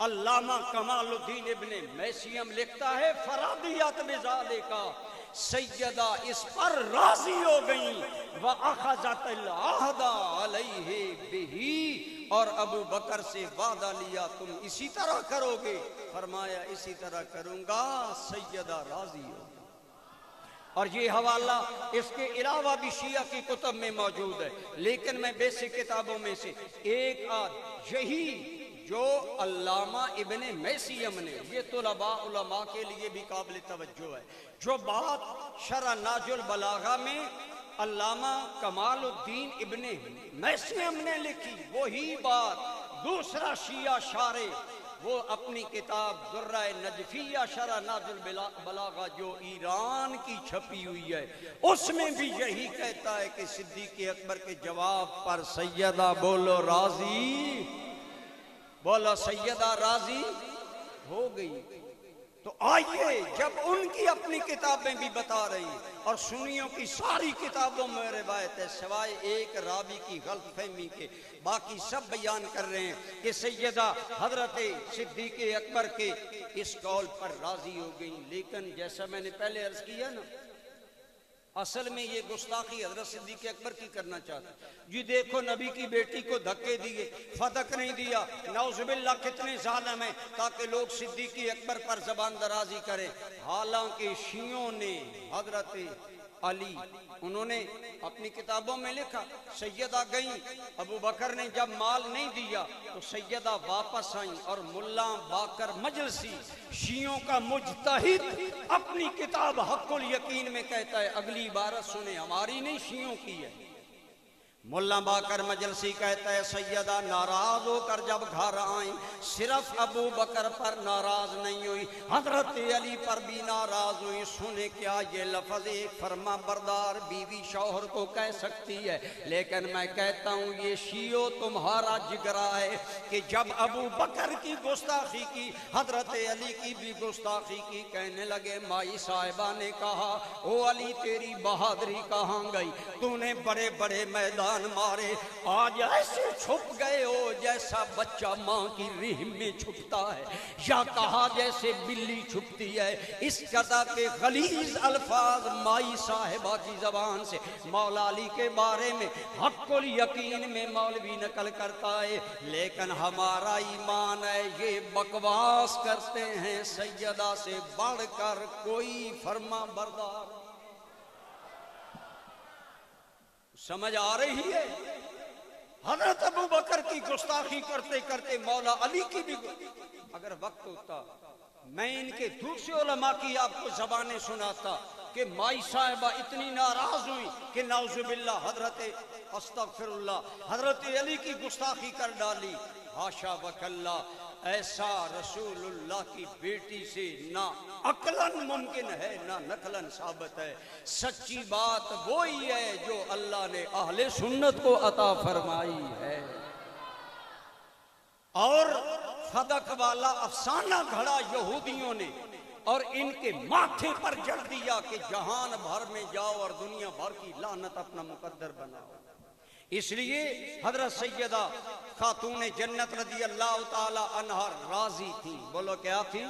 علامہ کمال الدین ابن میسیم لکھتا ہے فرادیت بذالک، سیدہ اس پر راضی ہو گئیں، وَأَخَذَتِ الْعَهْدَ عَلَيْهِ بِهِ، اور ابو بکر سے وعدہ لیا تم اسی طرح کرو گے، فرمایا اسی طرح کروں گا، سیدہ راضی ہو گئی۔ اور یہ حوالہ اس کے علاوہ بھی شیعہ کی کتب میں موجود ہے، لیکن میں بیسک کتابوں میں سے ایک یہی جو علامہ ابن میسیم نے، یہ طلباء علماء کے لیے بھی قابل توجہ ہے، جو بات شرح نہج البلاغہ میں علامہ کمال الدین ابن میسیم نے لکھی، وہی بات دوسرا شیعہ شارح وہ اپنی کتاب درہ نجفیہ شرح نہج البلاغہ جو ایران کی چھپی ہوئی ہے اس میں بھی یہی کہتا ہے کہ صدیق اکبر کے جواب پر سیدہ بولو راضی، بولو سیدہ راضی ہو گئی۔ تو آئیے جب ان کی اپنی کتابیں بھی بتا رہی ہیں اور سنیوں کی ساری کتابوں میں روایت ہے سوائے ایک راوی کی غلط فہمی کے، باقی سب بیان کر رہے ہیں کہ سیدہ حضرت صدیق اکبر کے اس قول پر راضی ہو گئی۔ لیکن جیسا میں نے پہلے عرض کیا نا، اصل میں یہ گستاخی حضرت صدیق اکبر کی کرنا چاہتا جی دیکھو نبی کی بیٹی کو دھکے دیے، فتق نہیں دیا، نعوذ باللہ کتنے ظالم ہیں تاکہ لوگ صدیق اکبر پر زبان درازی کریں۔ حالانکہ شیعوں نے حضرت علی انہوں نے اپنی کتابوں میں لکھا سیدہ گئیں، ابو بکر نے جب مال نہیں دیا تو سیدہ واپس آئیں، اور ملا باقر مجلسی شیعوں کا مجتہد اپنی کتاب حق الیقین میں کہتا ہے، اگلی عبارت سنیں ہماری نہیں شیعوں کی ہے، ملا باقر مجلسی کہتا ہے سیدہ ناراض ہو کر جب گھر آئیں صرف ابو بکر پر ناراض نہیں ہوئی، حضرت علی پر بھی ناراض ہوئی۔ سنے کیا یہ لفظ ایک فرما بردار بیوی شوہر کو کہہ سکتی ہے، لیکن میں کہتا ہوں یہ شیعو تمہارا جگرا ہے کہ جب ابو بکر کی گستاخی کی حضرت علی کی بھی گستاخی کی، کہنے لگے مائی صاحبہ نے کہا او علی تیری بہادری کہاں گئی، تو نے بڑے بڑے میدان مارے، آج ایسے چھپ گئے ہو جیسا بچہ ماں کی رحم میں چھپتا ہے، یا کہا جیسے بلی چھپتی ہے۔ اس قدر کے غلیظ الفاظ مائی صاحبہ کی زبان سے مولا علی کے بارے میں حق الیقین میں مولوی نقل کرتا ہے، لیکن ہمارا ایمان ہے یہ بکواس کرتے ہیں سیدہ سے بڑھ کر کوئی فرما بردار۔ سمجھ آ رہی ہے؟ حضرت ابو بکر کی گستاخی کرتے کرتے مولا علی کی بھی، اگر وقت ہوتا میں ان کے دوسرے علماء کی آپ کو زبانیں سناتا کہ مائی صاحبہ اتنی ناراض ہوئی کہ نعوذ باللہ حضرت استغفر اللہ حضرت علی کی گستاخی کر ڈالی. حاشا وکلا، ایسا رسول اللہ کی بیٹی سے نہ عقلاً ممکن ہے نہ نقلاً ثابت ہے. سچی بات وہی ہے جو اللہ نے اہل سنت کو عطا فرمائی ہے. اور فدق والا افسانہ گھڑا یہودیوں نے اور ان کے ماتھے پر جڑ دیا کہ جہان بھر میں جاؤ اور دنیا بھر کی لعنت اپنا مقدر بناؤ. اس لیے حضرت سیدہ خاتون جنت رضی اللہ تعالی عنہا راضی تھیں. بولو کیا تھیں؟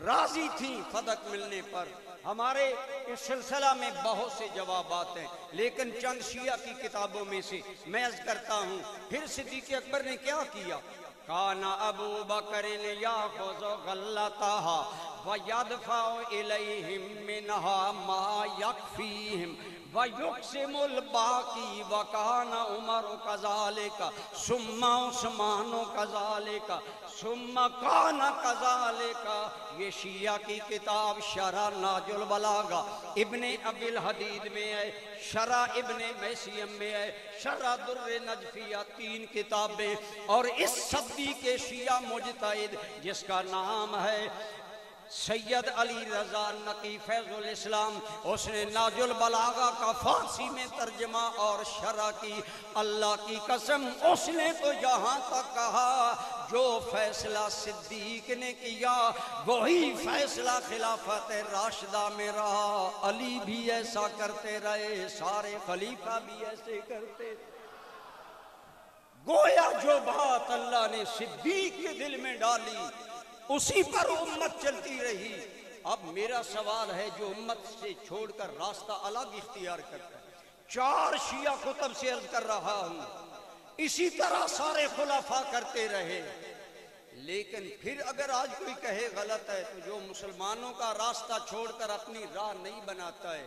راضی تھیں فدق ملنے پر. ہمارے اس سلسلہ میں بہت سے جوابات ہیں، لیکن چند شیعہ کی کتابوں میں سے میں عرض کرتا ہوں. پھر صدیق اکبر نے کیا کیا؟ کان ابو بکر یاخذ غلتها ویدفع الیہم منها ما یکفیہم وَيُقْسِمُ الْبَاقِي وَكَانَ عُمَرُ كَذَلِكَ ثُمَّ عُثْمَانُ كَذَلِكَ ثُمَّ كَانَ كَذَلِكَ. یہ شیعہ کی کتاب شرح ناج البلاغہ ابن ابی الحدید میں ہے، شرح ابن میسیم میں ہے، شرح در نجفیہ، 3 کتابیں. اور اس صدی کے شیعہ مجتہد جس کا نام ہے سید علی رضا نقی فیض الاسلام، اس نے ناج البلاغہ کا فارسی میں ترجمہ اور شرح کی. اللہ کی قسم اس نے تو یہاں تک کہا جو فیصلہ صدیق نے کیا وہی فیصلہ خلافت راشدہ میں رہا. علی بھی ایسا کرتے رہے، سارے خلیفہ بھی ایسے کرتے. گویا جو بات اللہ نے صدیق کے دل میں ڈالی اسی پر امت چلتی رہی. اب میرا سوال ہے جو امت سے چھوڑ کر راستہ الگ اختیار کرتا ہے. 4 شیعہ کتب سے عرض کر رہا ہوں، اسی طرح سارے خلفاء کرتے رہے. لیکن پھر اگر آج کوئی کہے غلط ہے تو جو مسلمانوں کا راستہ چھوڑ کر اپنی راہ نہیں بناتا ہے،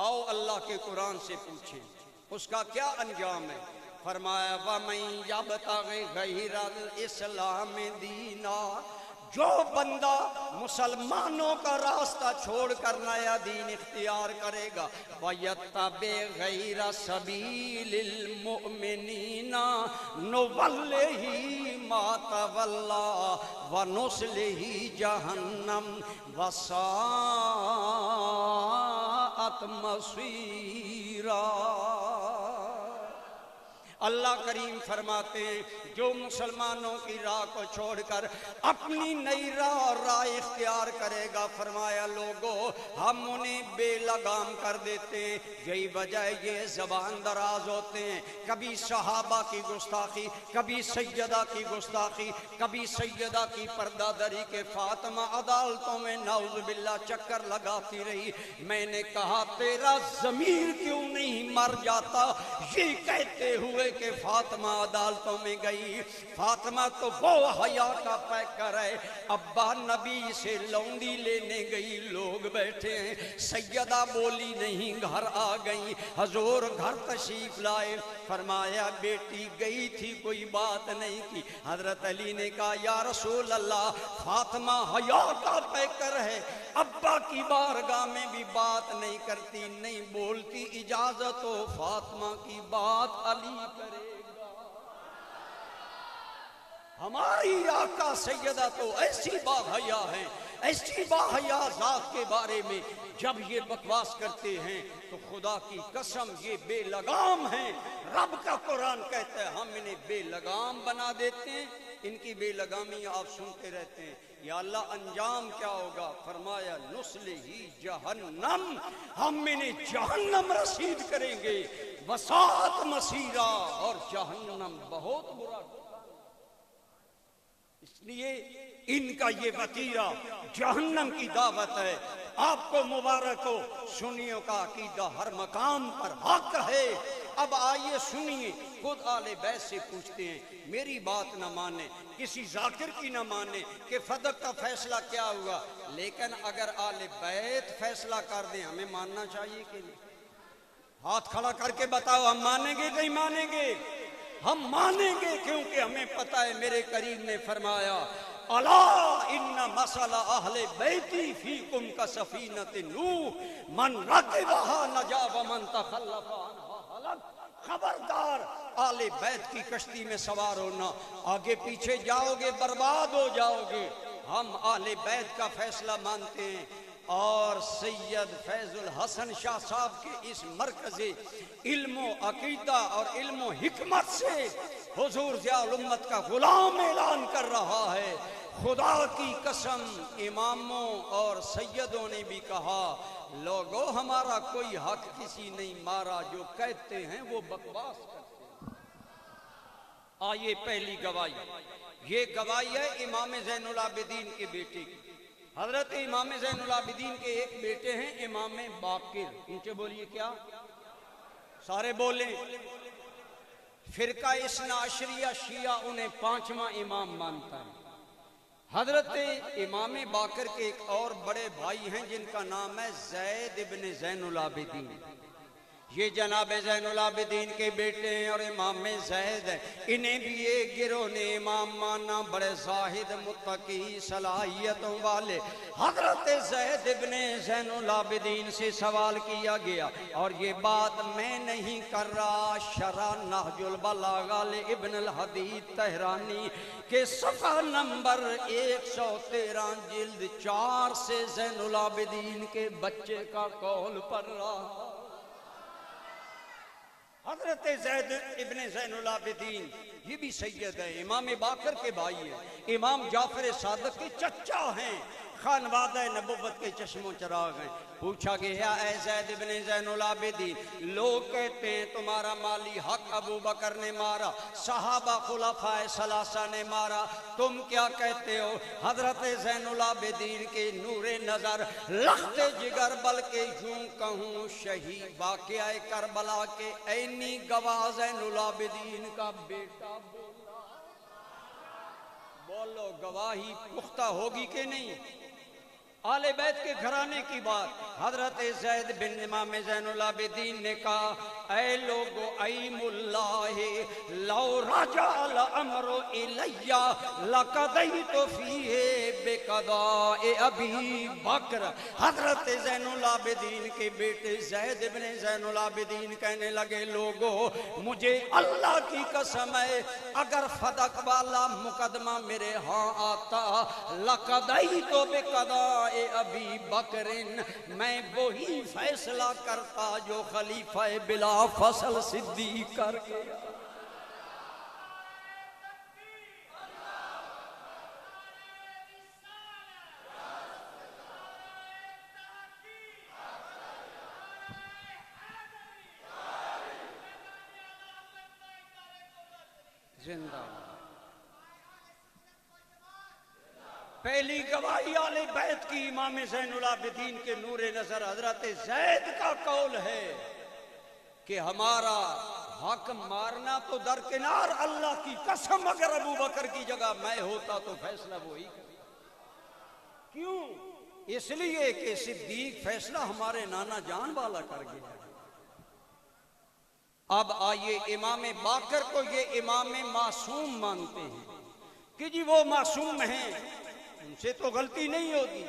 آؤ اللہ کے قرآن سے پوچھیں اس کا کیا انجام ہے. فرمایا وَمَن يَبْتَغِ غَيْرَ الْإِسْلَامِ دِينًا، جو بندہ مسلمانوں کا راستہ چھوڑ کر نیا دین اختیار کرے گا وَيَتَّبِعْ غَيْرَ سَبِيلِ الْمُؤْمِنِينَ نُوَلِّهِ مَا تَوَلَّىٰ وَنُصْلِهِ جَهَنَّمَ وَسَاءَتْ مَصِيرًا. اللہ کریم فرماتے ہیں جو مسلمانوں کی راہ کو چھوڑ کر اپنی نئی راہ اور راہ اختیار کرے گا، فرمایا لوگوں ہم انہیں بے لگام کر دیتے ہیں. یہی وجہ ہے یہ زبان دراز ہوتے ہیں. کبھی صحابہ کی گستاخی، کبھی سیدہ کی گستاخی، کبھی سیدہ کی پردہ دری کے فاطمہ عدالتوں میں نعوذ باللہ چکر لگاتی رہی. میں نے کہا تیرا ضمیر کیوں نہیں مر جاتا یہ کہتے ہوئے کہ فاطمہ عدالتوں میں گئی. فاطمہ تو وہ حیا کا پیکر ہے. ابا نبی سے لونڈی لینے گئی، لوگ بیٹھے ہیں، سیدہ بولی نہیں، گھر آ گئی. حضور گھر تشریف لائے، فرمایا بیٹی گئی تھی کوئی بات نہیں کی. حضرت علی نے کہا یا رسول اللہ فاطمہ حیا کا پیکر ہے، ابا کی بارگاہ میں بھی بات نہیں کرتی، نہیں بولتی، اجازت ہو فاطمہ کی بات علی کرے گا. ہماری آقا سیدہ تو ایسی باحیا ہیں، ایسی باحیا ذات کے بارے میں جب یہ بکواس کرتے ہیں تو خدا کی قسم یہ بے لگام ہیں. رب کا قرآن کہتا ہے ہم انہیں بے لگام بنا دیتے ہیں. ان کی بے لگامی آپ سنتے رہتے ہیں. یا اللہ انجام کیا ہوگا؟ فرمایا نصلہ جہنم، ہم انہیں جہنم رسید کریں گے. وساعت مسیرا، اور جہنم بہت برا. اس لیے ان کا یہ وتیرہ جہنم کی دعوت ہے. آپ کو مبارک ہو، سنیوں کا عقیدہ ہر مقام پر حق ہے. اب آئیے سنیے، خود آل بیت سے پوچھتے ہیں. میری بات نہ مانے، کسی ذاکر کی نہ مانے کہ فدق کا فیصلہ کیا ہوا، لیکن اگر آل بیت فیصلہ کر دیں ہمیں ماننا چاہیے کہ نہیں؟ ہاتھ کھڑا کر کے بتاؤ ہم مانیں گے نہیں مانیں گے؟ ہم مانیں گے، کیونکہ ہمیں پتہ ہے میرے کریم نے فرمایا الا ان مثل اہل بیتی فیکم کسفینۃ نوح من رکبها نجا ومن تخلف عنها ہلک. خبردار آل بیت کی کشتی میں سوار ہونا، آگے پیچھے جاؤ گے برباد ہو جاؤ گے. ہم آل بیت کا فیصلہ مانتے ہیں اور سید فیض الحسن شاہ صاحب کے اس مرکز علم و عقیدہ اور علم و حکمت سے حضور ضیاء الامت کا غلام اعلان کر رہا ہے. خدا کی قسم اماموں اور سیدوں نے بھی کہا لوگوں ہمارا کوئی حق کسی نہیں مارا، جو کہتے ہیں وہ بکواس کرتے ہیں. آئیے پہلی گواہی، یہ گواہی ہے امام زین العابدین کے بیٹے کی. حضرت امام زین العابدین کے ایک بیٹے ہیں امام باقر. اونچے بولیے کیا؟ سارے بولیں. فرقہ اثنا عشریہ شیعہ انہیں پانچواں امام مانتا ہے. حضرت امام باقر کے ایک اور بڑے بھائی ہیں جن کا نام ہے زید ابن زین العابدین. یہ جناب زین العابدین کے بیٹے ہیں اور امام زید ہیں. انہیں بھی ایک گروہ نے امام مانا، بڑے زاہد متقی صلاحیتوں والے. حضرت زید ابن زین العابدین سے سوال کیا گیا اور یہ بات میں نہیں کر رہا، شرح نہج البلاغہ ابن الحدید تہرانی کے صفحہ نمبر 113 جلد 4 سے زین العابدین کے بچے کا قول پڑھ رہا. حضرت زید ابن زین العابدین یہ بھی سید ہے، امام باقر کے بھائی ہیں، امام جعفر صادق کے چچا ہیں، خانوادہ نبوت کے چشم و چراغ ہیں. پوچھا گیا اے زید ابن زین العابدین، لوگ کہتے ہیں تمہارا مالی حق ابو بکر نے مارا، صحابہ خلفائے ثلاثہ نے مارا، تم کیا کہتے ہو؟ حضرت زین العابدین کے نور نظر لخت جگر بلکہ یوں کہوں شہید واقعہ کربلا کے عینی گواہ زین العابدین کا بیٹا بولا. بولو گواہی پختہ ہوگی کہ نہیں؟ آل بیت کے گھرانے کی بات. حضرت زید بن امام زین العابدین نے کہا اے لوگو ایم اللہ لو رجع الامر الی لقضیت فیہ بقضاء ابی بکر. حضرت زین العابدین کے بیٹے زید بن زین العابدین کہنے لگے لوگو مجھے اللہ کی قسم ہے اگر فدق والا مقدمہ میرے ہاں آتا لقضیت بقضاء ابی بکرن، میں وہی فیصلہ کرتا جو خلیفہ بلا فصل صدیق کر گیا. زندہ پہلی گواہی آل بیت کی امام زین العابدین کے نور نظر حضرت زید کا قول ہے کہ ہمارا حق مارنا تو درکنار، اللہ کی قسم اگر ابو بکر کی جگہ میں ہوتا تو فیصلہ وہی کرتا. کیوں؟ اس لیے کہ صدیق فیصلہ ہمارے نانا جان والا کر گیا. اب آئیے امام باقر کو یہ امام معصوم مانتے ہیں کہ جی وہ معصوم ہیں، ان سے تو غلطی نہیں ہوتی.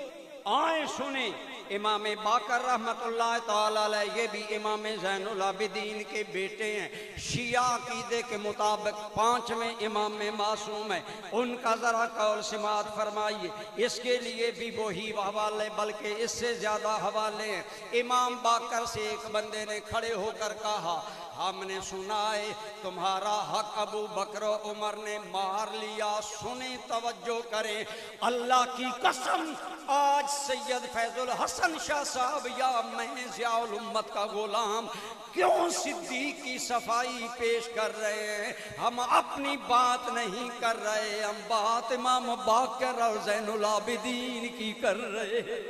آئیں سنیں امام باقر رحمت اللہ تعالی علیہ یہ بھی امام زین العابدین کے بیٹے ہیں. شیعہ عقیدے کے مطابق پانچویں امام معصوم ہیں. ان کا ذرا قول سماعت فرمائیے. اس کے لیے بھی وہی حوالے بلکہ اس سے زیادہ حوالے ہیں. امام باقر سے ایک بندے نے کھڑے ہو کر کہا ہم نے سنا ہے تمہارا حق ابو بکر و عمر نے مار لیا. سنیں توجہ کریں، اللہ کی قسم آج سید فیض الحسن شاہ صاحب یا میں ضیاء الامت کا غلام کیوں صدیق کی صفائی پیش کر رہے ہیں؟ ہم اپنی بات نہیں کر رہے، ہم بات امام باقر اور زین العابدین کی کر رہے ہیں.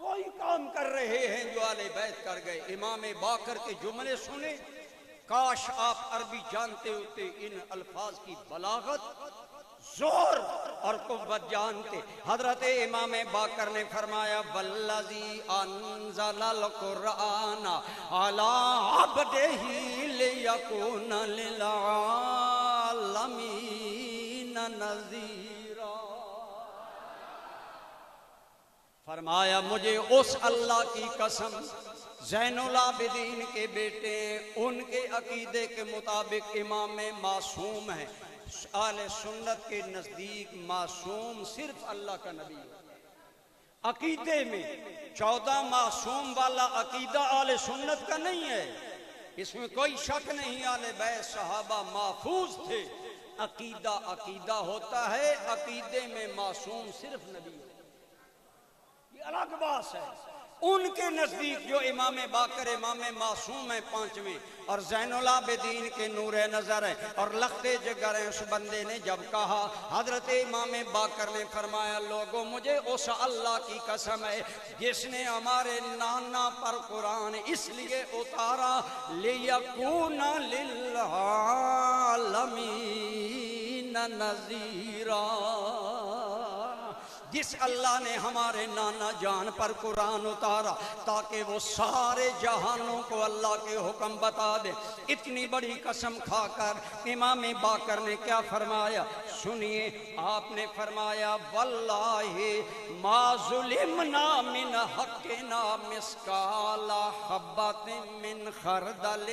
وہی کام کر رہے ہیں جو آل بیت کر گئے. امام باقر کے جملے سنیں، کاش آپ عربی جانتے ہوتے، ان الفاظ کی بلاغت، زور اور قوت جانتے. حضرت امام باقر نے فرمایا والذی انزل القرآن علی عبدہ لیکون للعالمین نذیرا۔ فرمایا مجھے اس اللہ کی قسم، زین العابدین کے بیٹے ان کے عقیدے کے مطابق امام معصوم ہیں۔ اہل سنت کے نزدیک معصوم صرف اللہ کا نبی ہے۔ عقیدے میں 14 معصوم والا عقیدہ اہل سنت کا نہیں ہے، اس میں کوئی شک نہیں۔ اہل بیت صحابہ محفوظ تھے۔ عقیدہ عقیدہ ہوتا ہے، عقیدے میں معصوم صرف نبی ہے، یہ الگ بات ہے۔ ان کے نزدیک جو امام باقر امام معصوم ہیں پانچویں، اور زین العابدین کے نور نظر ہیں اور لخت جگر ہیں، اس بندے نے جب کہا، حضرت امام باقر نے فرمایا لوگوں مجھے اس اللہ کی قسم ہے جس نے ہمارے نانا پر قرآن اس لیے اتارا لِيَكُونَ لِلْعَالَمِينَ نَذِيرًا، جس اللہ نے ہمارے نانا جان پر قرآن اتارا تاکہ وہ سارے جہانوں کو اللہ کے حکم بتا دے۔ اتنی بڑی قسم کھا کر امام باقر نے کیا فرمایا سنیے، آپ نے فرمایا واللہ ما ظلمنا من حقنا مسکال حبۃ من خردل۔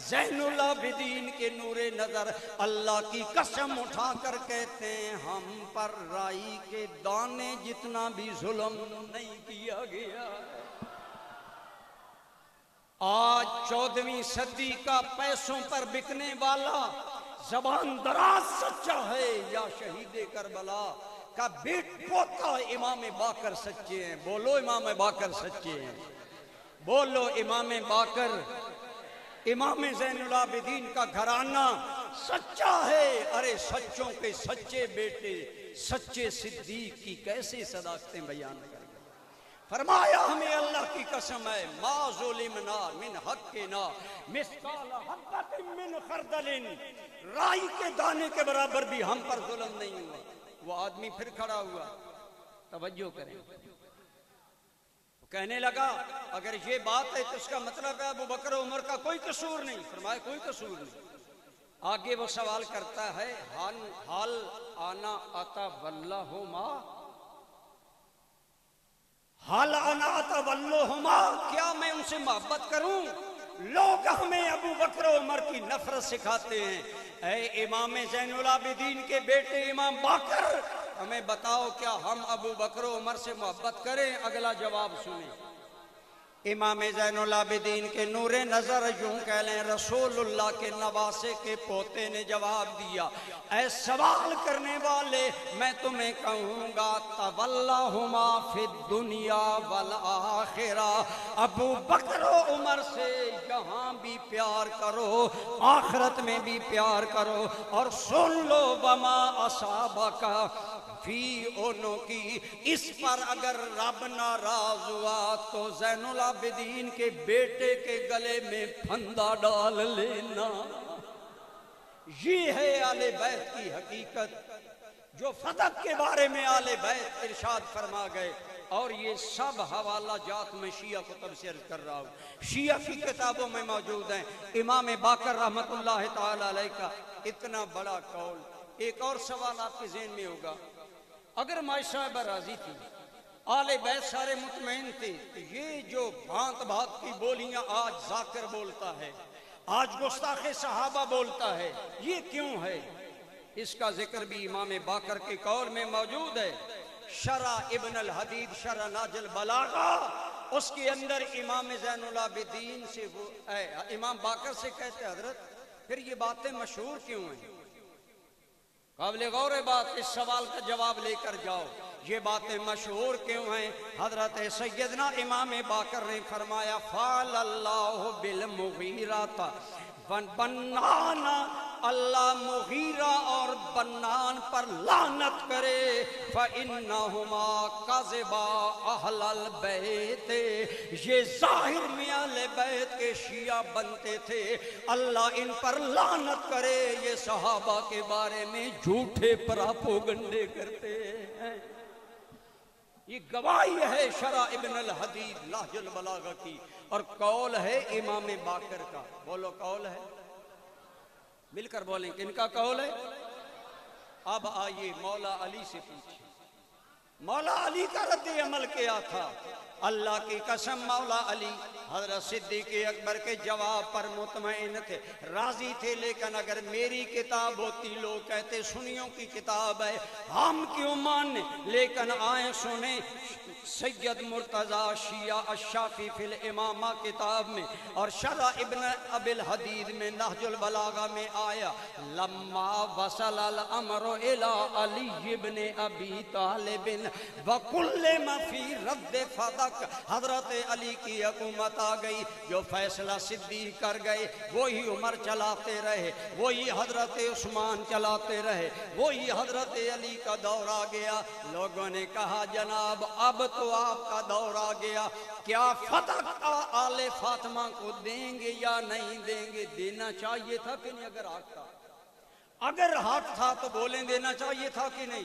زین العابدین کے نور نظر اللہ کی قسم اٹھا کر کہتے ہیں ہم پر رائی کے دانے جتنا بھی ظلم نہیں کیا گیا۔ آج 14ویں صدی کا پیسوں پر بکنے والا زبان دراز سچا ہے، یا شہید کربلا کا بیٹ پوتا امام باقر سچے ہیں؟ بولو امام باقر سچے ہیں، بولو امام باقر امام زین العابدین کا گھرانہ سچا ہے۔ ارے سچوں کے سچے بیٹے سچے صدیق کی کیسے صداقتیں بیان کریں؟ فرمایا ہمیں اللہ کی قسم ہے ما ظلمنا من حقنا مثقال حبۃ من خردل، رائی کے دانے کے برابر بھی ہم پر ظلم نہیں ہوا۔ وہ آدمی پھر کھڑا ہوا، توجہ کریں، کہنے لگا اگر یہ بات ہے تو اس کا مطلب ہے ابو بکر و عمر کا کوئی قصور نہیں۔ فرمایا کوئی قصور نہیں۔ آگے وہ سوال کرتا ہے حل انا اتولہما، حل انا اتولہما، کیا میں ان سے محبت کروں؟ لوگ ہمیں ابو بکر و عمر کی نفرت سکھاتے ہیں۔ اے امام زین العابدین کے بیٹے امام باقر، ہمیں بتاؤ کیا ہم ابو بکر و عمر سے محبت کریں؟ اگلا جواب سنیں۔ امام زین العابدین کے نور نظر یوں کہہ لیں رسول اللہ کے نواسے کے پوتے نے جواب دیا، اے سوال کرنے والے میں تمہیں کہوں گا تولاہما فی الدنیا والآخرہ، ابو بکر و عمر سے یہاں بھی پیار کرو آخرت میں بھی پیار کرو، اور سن لو وما اصابک فی انو کی، اس پر اگر رب ناراض ہوا تو زین العابدین کے بیٹے کے گلے میں پھندا ڈال لینا۔ یہ ہے آل بیت کی حقیقت جو فتح کے بارے میں آل بیت ارشاد فرما گئے، اور یہ سب حوالہ جات میں شیعہ کتب سے عرض کر رہا ہوں، شیعہ کی کتابوں میں موجود ہیں۔ امام باقر رحمت اللہ تعالی علیہ کا اتنا بڑا قول۔ ایک اور سوال آپ کے ذہن میں ہوگا، اگر مائی صاحبہ راضی تھی، آل بیت سارے مطمئن تھے، یہ جو بھانت بھانت کی بولیاں آج ذاکر بولتا ہے، آج گستاخ صحابہ بولتا ہے، یہ کیوں ہے؟ اس کا ذکر بھی امام باقر کے قول میں موجود ہے۔ شرح ابن الحدید شرح ناج البلاغہ، اس کے اندر امام زین العابدین سے امام باقر سے کہتے حضرت پھر یہ باتیں مشہور کیوں ہیں؟ قابل غور بات، اس سوال کا جواب لے کر جاؤ، یہ باتیں مشہور کیوں ہیں؟ حضرت سیدنا امام باقر نے فرمایا فعل اللہ بالمغیرہ، بنان اللہ مغیرہ اور بنان پر لعنت کرے، فَإِنَّهُمَا كَذِبَا أَهْلَ الْبَيْتِ، یہ ظاہر میں اہل بیت کے شیعہ بنتے تھے، اللہ ان پر لعنت کرے، یہ صحابہ کے بارے میں جھوٹے پراپوگنڈے کرتے ہیں۔ یہ گواہی ہے شرح ابن الحدید نہج البلاغہ کی، اور قول ہے امام باقر کا۔ بولو قول ہے، مل کر بولیں، کن کا قول ہے؟ اب آئیے مولا علی سے پوچھیں، مولا علی کا رد عمل کیا تھا؟ اللہ کی قسم مولا علی حضرت صدیق اکبر کے جواب پر مطمئن تھے، راضی تھے، لیکن اگر میری کتاب ہوتی، لوگ کہتے سنیوں کی کتاب ہے، ہم کیوں ماننے؟ لیکن آئیں سنیں سید مرتضی شیعہ الشافی فی الامامہ کتاب میں اور شرح ابن ابی الحدید میں نہج البلاغہ میں آیا، لما وصل الامر الى علی ابن ابی طالب وکل ما فی رد فدق، حضرت علی کی حکومت آ گئی، جو فیصلہ صدیق کر گئے وہی عمر چلاتے رہے، وہی حضرت عثمان چلاتے رہے، وہی حضرت علی کا دور آ گیا۔ لوگوں نے کہا جناب اب تو آپ کا دور آ گیا، کیا فتح آل فاطمہ کو دیں گے یا نہیں دیں گے؟ دینا چاہیے تھا کہ نہیں؟ اگر حق تھا تو بولیں دینا چاہیے تھا کہ نہیں؟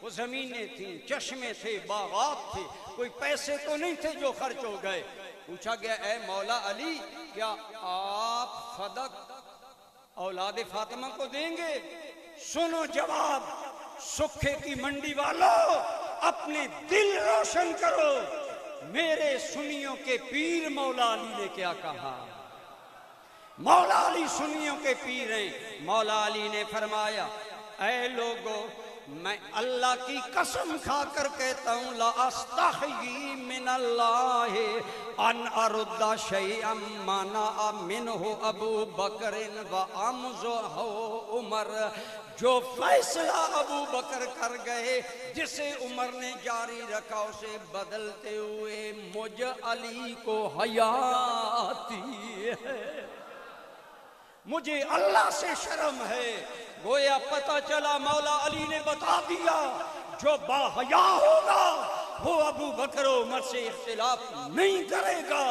وہ زمینیں تھیں، چشمے تھے، باغات تھے، کوئی پیسے تو نہیں تھے جو خرچ ہو گئے۔ پوچھا گیا اے مولا علی کیا آپ صدق اولاد فاطمہ کو دیں گے؟ سنو جواب، سکھے کی منڈی والوں اپنے دل روشن کرو، میرے سنیوں کے پیر مولا علی نے کیا کہا؟ مولا علی سنیوں کے پیر ہیں۔ مولا علی نے فرمایا اے لوگو میں اللہ کی قسم کھا کر کہتا ہوں لا استحیی من اللہ ان ارد شیئا منع منہ ابو بکر و امزہ عمر، جو فیصلہ ابو بکر کر گئے جسے عمر نے جاری رکھا اسے بدلتے ہوئے مجھ علی کو حیا آتی ہے، مجھے اللہ سے شرم ہے۔ گویا پتہ چلا مولا علی نے بتا دیا جو باحیا ہوگا وہ ابو بکر و عمر سے اختلاف نہیں کرے گا،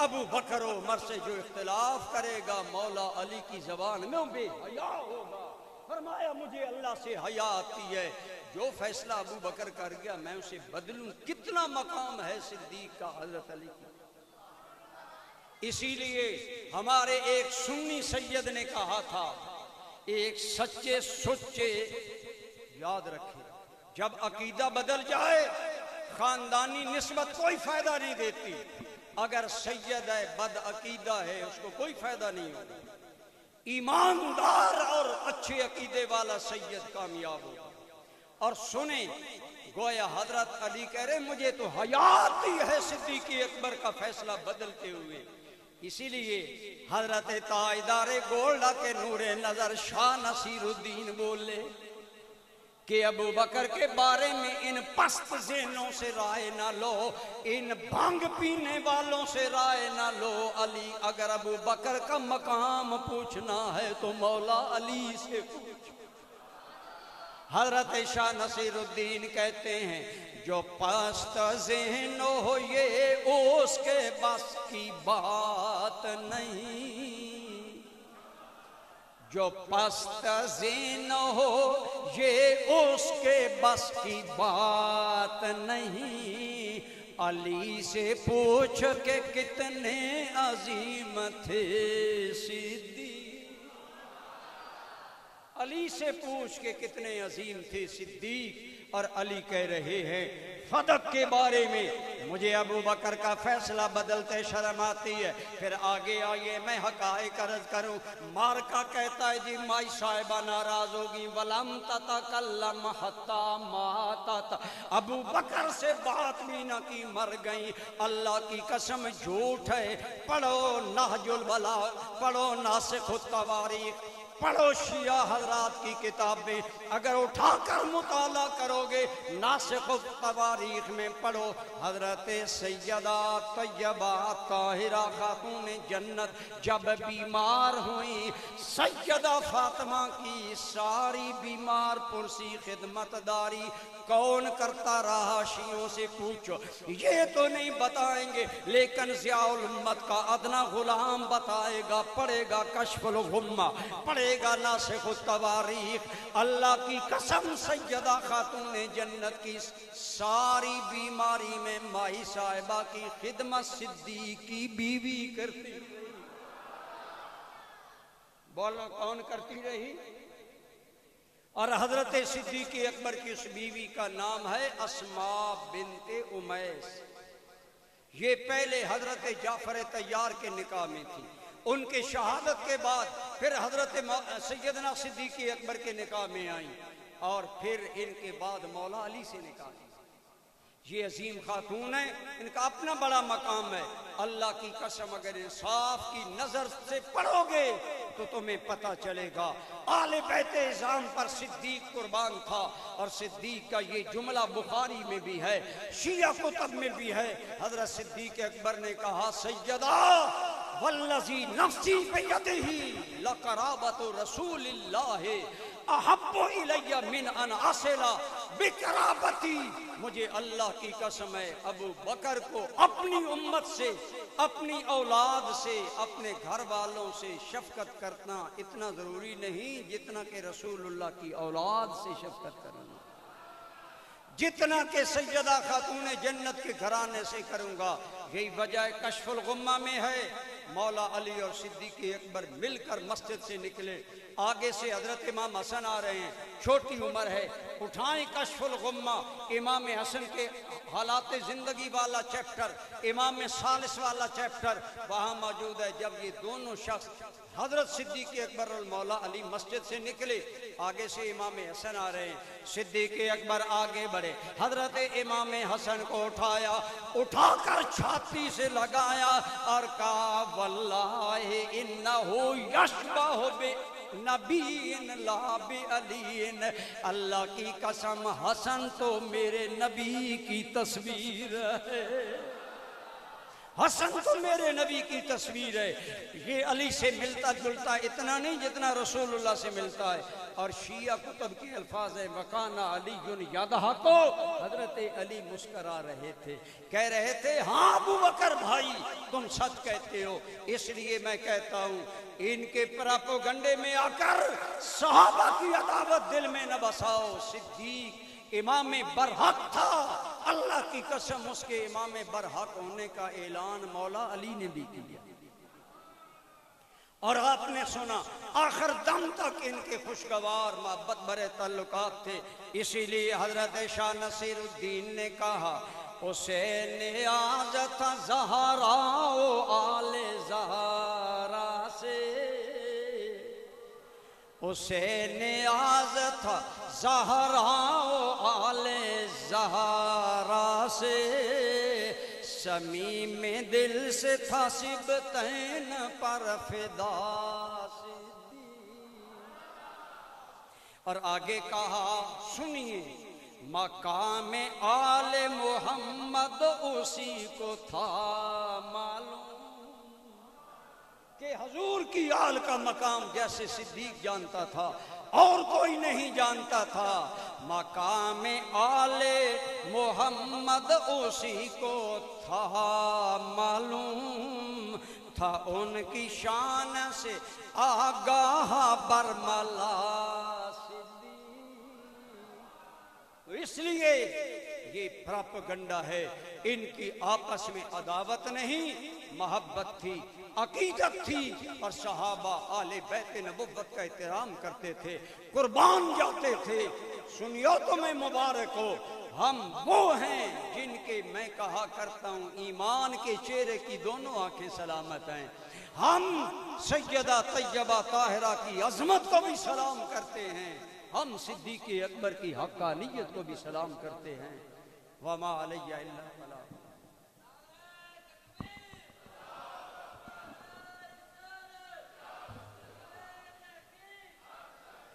ابو بکر و عمر سے جو اختلاف کرے گا مولا علی کی زبان میں بے حیا ہوگا۔ فرمایا مجھے اللہ سے حیا آتی ہے، جو فیصلہ ابو بکر کر گیا میں اسے بدلوں۔ کتنا مقام ہے صدیق کا حضرت علی کی۔ اسی لیے ہمارے ایک سنی سید نے کہا تھا ایک سچے سچے یاد رکھے جب عقیدہ بدل جائے خاندانی نسبت کوئی فائدہ نہیں دیتی، اگر سید ہے بد عقیدہ ہے اس کو کوئی فائدہ نہیں ہوگا، ایماندار اور اچھے عقیدے والا سید کامیاب ہوگا۔ اور سنیں گویا حضرت علی کہہ رہے مجھے تو حیا آتی ہے صدیق اکبر کا فیصلہ بدلتے ہوئے۔ اسی لیے حضرت تاجدار گولڈا کے نور نظر شاہ نصیر الدین بولے کہ ابو بکر کے بارے میں ان پست ذہنوں سے رائے نہ لو، ان بھنگ پینے والوں سے رائے نہ لو۔ علی اگر ابو بکر کا مقام پوچھنا ہے تو مولا علی سے پوچھ۔ حضرت شاہ نصیر الدین کہتے ہیں جو پست ذہن ہو یہ اس کے بس کی بات نہیں، جو پست ذہن ہو یہ اس کے بس کی بات نہیں۔ علی سے پوچھ کے کتنے عظیم تھے صدیق، علی سے پوچھ کے کتنے عظیم تھے صدیق۔ اور علی کہہ رہے ہیں فدق کے بارے میں مجھے ابو بکر کا فیصلہ بدلتے شرم آتی ہے۔ پھر آگے آئیے میں حقائق عرض کروں۔ مارکا کہتا ہے جی مائی صاحبہ ناراض ہوگی ولم تتکلم حتی ماتت، ابو بکر سے بات بھی نہ کی مر گئی۔ اللہ کی قسم جھوٹ ہے، پڑھو نہج البلاغہ، پڑھو ناسخ التواریخ، پڑھو شیعہ حضرات کی کتابیں، اگر اٹھا کر مطالعہ کرو گے ناسخ التواریخ میں پڑھو حضرت سیدہ طیبہ طاہرہ خاتون جنت جب بیمار ہوئیں، سیدہ فاطمہ کی ساری بیمار پرسی خدمت داری کون کرتا رہا؟ شیعوں سے پوچھو، یہ تو نہیں بتائیں گے، لیکن ضیاء الامت کا ادنا غلام بتائے گا، پڑھے گا کشف الغمہ، پڑھے گا ناسخ التواریخ۔ اللہ کی قسم سیدہ خاتون جنت کی ساری بیماری میں مائی صاحبہ کی خدمت صدیق کی بیوی کرتی رہی۔ بولو کون کرتی رہی؟ اور حضرت صدیق اکبر کی اس بیوی کا نام ہے اسماء بنت امیس. یہ پہلے حضرت جعفر طیار کے نکاح میں تھی. ان کے شہادت کے بعد پھر حضرت سیدنا صدیق اکبر کے نکاح میں آئیں اور پھر ان کے بعد مولا علی سے نکاح کی. یہ عظیم خاتون ہے, ان کا اپنا بڑا مقام ہے. اللہ کی قسم اگر انصاف کی نظر سے پڑھو گے تو تمہیں پتہ چلے گا آل بیت اعظام پر صدیق قربان تھا. اور صدیق کا یہ جملہ بخاری میں بھی ہے, شیعہ کتب میں بھی ہے. حضرت صدیق اکبر نے کہا سیدہ والذی نفسی بیدہ لقرابۃ رسول اللہ احب الی من ان اصل بقرابتی. مجھے اللہ کی قسم ہے ابو بکر کو اپنی امت سے, اپنی اولاد سے, اپنے گھر والوں سے شفقت کرنا اتنا ضروری نہیں جتنا کہ رسول اللہ کی اولاد سے شفقت کرنا, جتنا کہ سیدہ خاتون جنت کے گھرانے سے کروں گا. یہی وجہ کشف الغمہ میں ہے. مولا علی اور صدیق اکبر مل کر مسجد سے نکلے. آگے سے حضرت امام حسن آ رہے ہیں, چھوٹی عمر ہے. اٹھائیں کشف الغمہ, امام حسن کے حالات زندگی والا چیپٹر, امام ثالث والا چیپٹر وہاں موجود ہے. جب یہ دونوں شخص حضرت صدیق اکبر اور مولا علی مسجد سے نکلے, آگے سے امام حسن آ رہے ہیں. صدیق اکبر آگے بڑھے, حضرت امام حسن کو اٹھایا, اٹھا کر چھاتی سے لگایا اور کہا واللہ انہو یشبہ نبی لا بعلی. اللہ کی قسم حسن تو میرے نبی کی تصویر ہے, حسن تو میرے نبی کی تصویر ہے. یہ علی سے ملتا جلتا اتنا نہیں جتنا رسول اللہ سے ملتا ہے. اور شیعہ کتب کے الفاظ ہے وَقَانَ عَلِيٌّ يَضْحَكُ, حضرت علی مسکرا رہے تھے, کہہ رہے تھے ہاں ابو بکر بھائی تم سچ کہتے ہو. اس لیے میں کہتا ہوں ان کے پراپوگنڈے میں آ کر صحابہ کی عداوت دل میں نہ بساؤ. صدیق امام برحق تھا, اللہ کی قسم اس کے امام برحق ہونے کا اعلان مولا علی نے بھی کیا. اور آپ نے سنا آخر دم تک ان کے خوشگوار محبت بھرے تعلقات تھے. اسی لیے حضرت شاہ نصیر الدین نے کہا اسے نیاز تھا زہرا و آل زہرا سے, اسے نیاز تھا زہرا و آل زہرا سے, صمیم دل سے تھا سبتین پر فدا صدیق. اور آگے کہا سنیے مقام آل محمد اسی کو تھا معلوم کہ حضور کی آل کا مقام جیسے صدیق جانتا تھا اور کوئی نہیں جانتا تھا. مقام آل محمد اسی کو تھا معلوم, تھا ان کی شان سے آگاہ برملا صدیق. اس لیے یہ پراپگنڈا ہے. ان کی آپس میں عداوت نہیں, محبت تھی, عقیدت تھی. اور صحابہ آل بیت نبوت کا احترام کرتے تھے, قربان جاتے تھے. سنیو تمہیں مبارک ہو, ہم وہ ہیں جن کے میں کہا کرتا ہوں ایمان کے چہرے کی دونوں آنکھیں سلامت ہیں. ہم سیدہ طیبہ طاہرہ کی عظمت کو بھی سلام کرتے ہیں, ہم صدیق اکبر کی حقانیت کو بھی سلام کرتے ہیں. وما علیہ الا البلاغ.